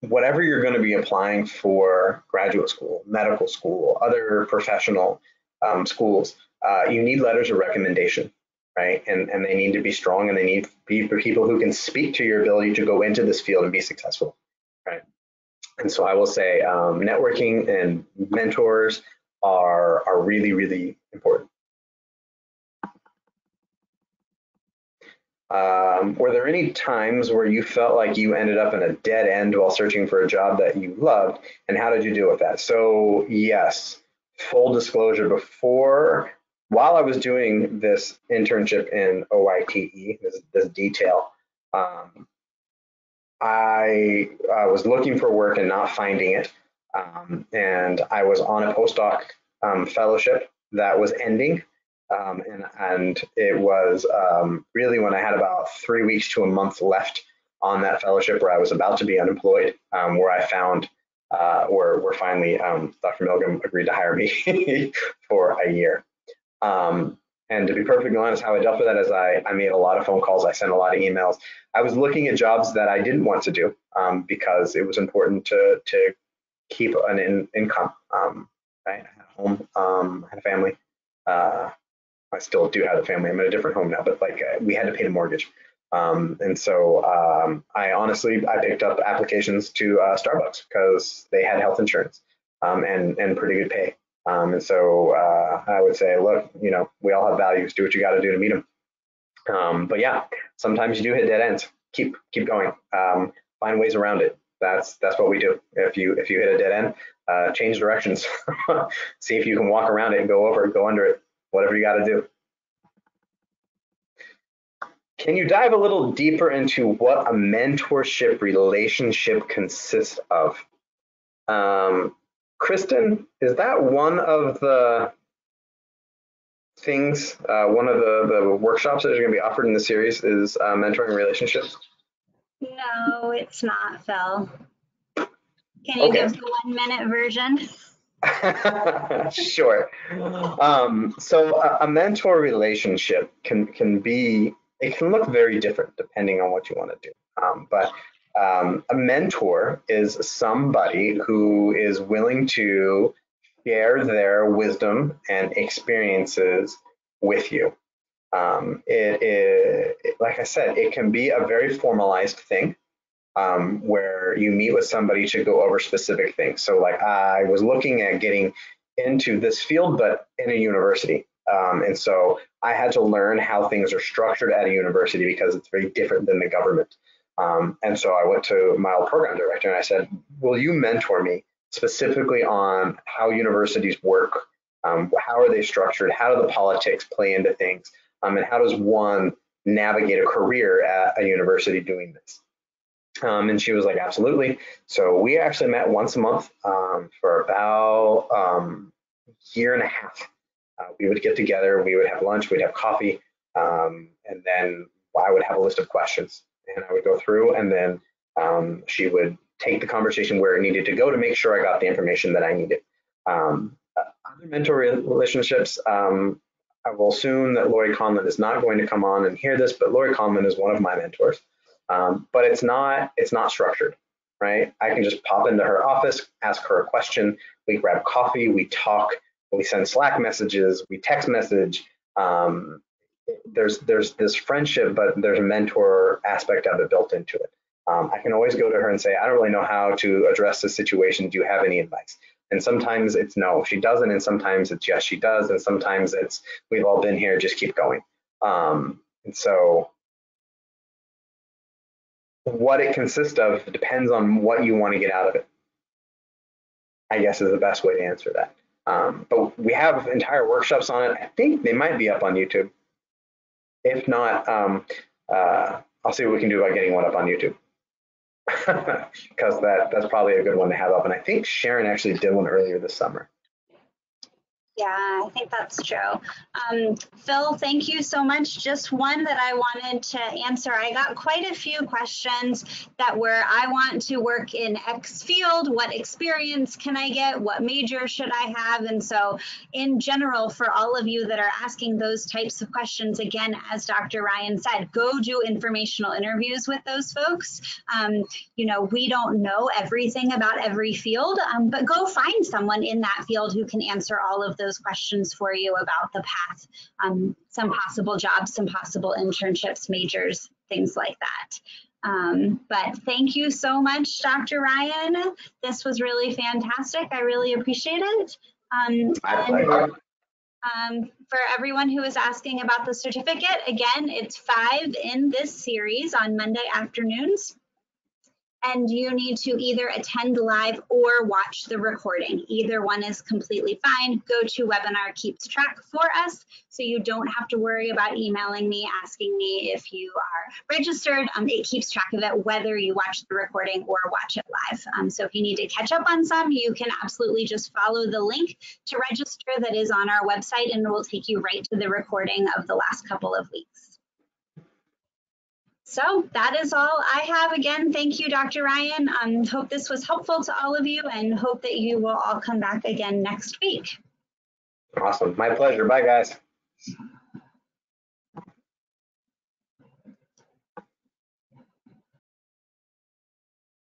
whatever you're going to be applying for graduate school, medical school, other professional schools, you need letters of recommendation, right? And they need to be strong, and they need to be for people who can speak to your ability to go into this field and be successful, right? And so I will say networking and mentors are really, really important. Were there any times where you felt like you ended up in a dead end while searching for a job that you loved, and how did you deal with that? So yes, full disclosure, while I was doing this internship in OITE, this detail, I was looking for work and not finding it. And I was on a postdoc fellowship that was ending. And it was really when I had about 3 weeks to a month left on that fellowship where I was about to be unemployed, where I found where finally Dr. Milgram agreed to hire me for a year. And to be perfectly honest, how I dealt with that is I made a lot of phone calls. I sent a lot of emails. I was looking at jobs that I didn't want to do because it was important to keep an income. Right? I had a home, I had a family. I still do have a family. I'm in a different home now, but like we had to pay the mortgage. And so I picked up applications to Starbucks because they had health insurance and pretty good pay. And so I would say, look, we all have values. Do what you got to do to meet them. But yeah, sometimes you do hit dead ends. Keep going. Find ways around it. That's what we do. If you hit a dead end, change directions. See if you can walk around it and go over it, go under it, whatever you got to do. Can you dive a little deeper into what a mentorship relationship consists of? Kristen, is that one of the things, one of the workshops that are going to be offered in the series is mentoring relationships? No, it's not, Phil. Can you give the 1 minute version? Sure. So a mentor relationship can be, it can look very different depending on what you want to do. But a mentor is somebody who is willing to share their wisdom and experiences with you. Like I said, it can be a very formalized thing. Where you meet with somebody to go over specific things. So like I was looking at getting into this field, but in a university. And so I had to learn how things are structured at a university because it's very different than the government. And so I went to my old program director and I said, will you mentor me specifically on how universities work? How are they structured? How do the politics play into things? And how does one navigate a career at a university doing this? And she was like, absolutely. So we actually met once a month for about a year and a half. We would get together, we would have lunch, we'd have coffee, and then I would have a list of questions. And I would go through, and then she would take the conversation where it needed to go to make sure I got the information that I needed. Other mentor relationships, I will assume that Lori Conlon is not going to come on and hear this, but Lori Conlon is one of my mentors. But it's not structured, right? I can just pop into her office, ask her a question, we grab coffee, we talk, we send Slack messages, we text message. There's this friendship, but there's a mentor aspect of it built into it. I can always go to her and say, I don't really know how to address this situation. Do you have any advice? And sometimes it's no, she doesn't. And sometimes it's yes, she does. And sometimes it's we've all been here, just keep going. And so what it consists of depends on what you want to get out of it, I guess is the best way to answer that. But we have entire workshops on it. I think they might be up on YouTube. If not, I'll see what we can do about getting one up on YouTube. Because that's probably a good one to have up. And I think Sharon actually did one earlier this summer. Yeah, I think that's true. Phil, thank you so much. Just one that I wanted to answer. I got quite a few questions that were, I want to work in X field. What experience can I get? What major should I have? And so in general, for all of you that are asking those types of questions, again, as Dr. Ryan said, go do informational interviews with those folks. We don't know everything about every field, but go find someone in that field who can answer all of those questions for you about the path, some possible jobs, some possible internships, majors, things like that. But thank you so much, Dr. Ryan. This was really fantastic. I really appreciate it. For everyone who is asking about the certificate, again, it's 5 in this series on Monday afternoons. and you need to either attend live or watch the recording. Either one is completely fine. GoToWebinar keeps track for us, so you don't have to worry about emailing me, asking me if you are registered. It keeps track of it whether you watch the recording or watch it live. So if you need to catch up on some, you can absolutely just follow the link to register that is on our website, and it will take you right to the recording of the last couple of weeks. So that is all I have. Again, thank you, Dr. Ryan. Hope this was helpful to all of you, and hope that you will all come back again next week. Awesome. My pleasure. Bye, guys.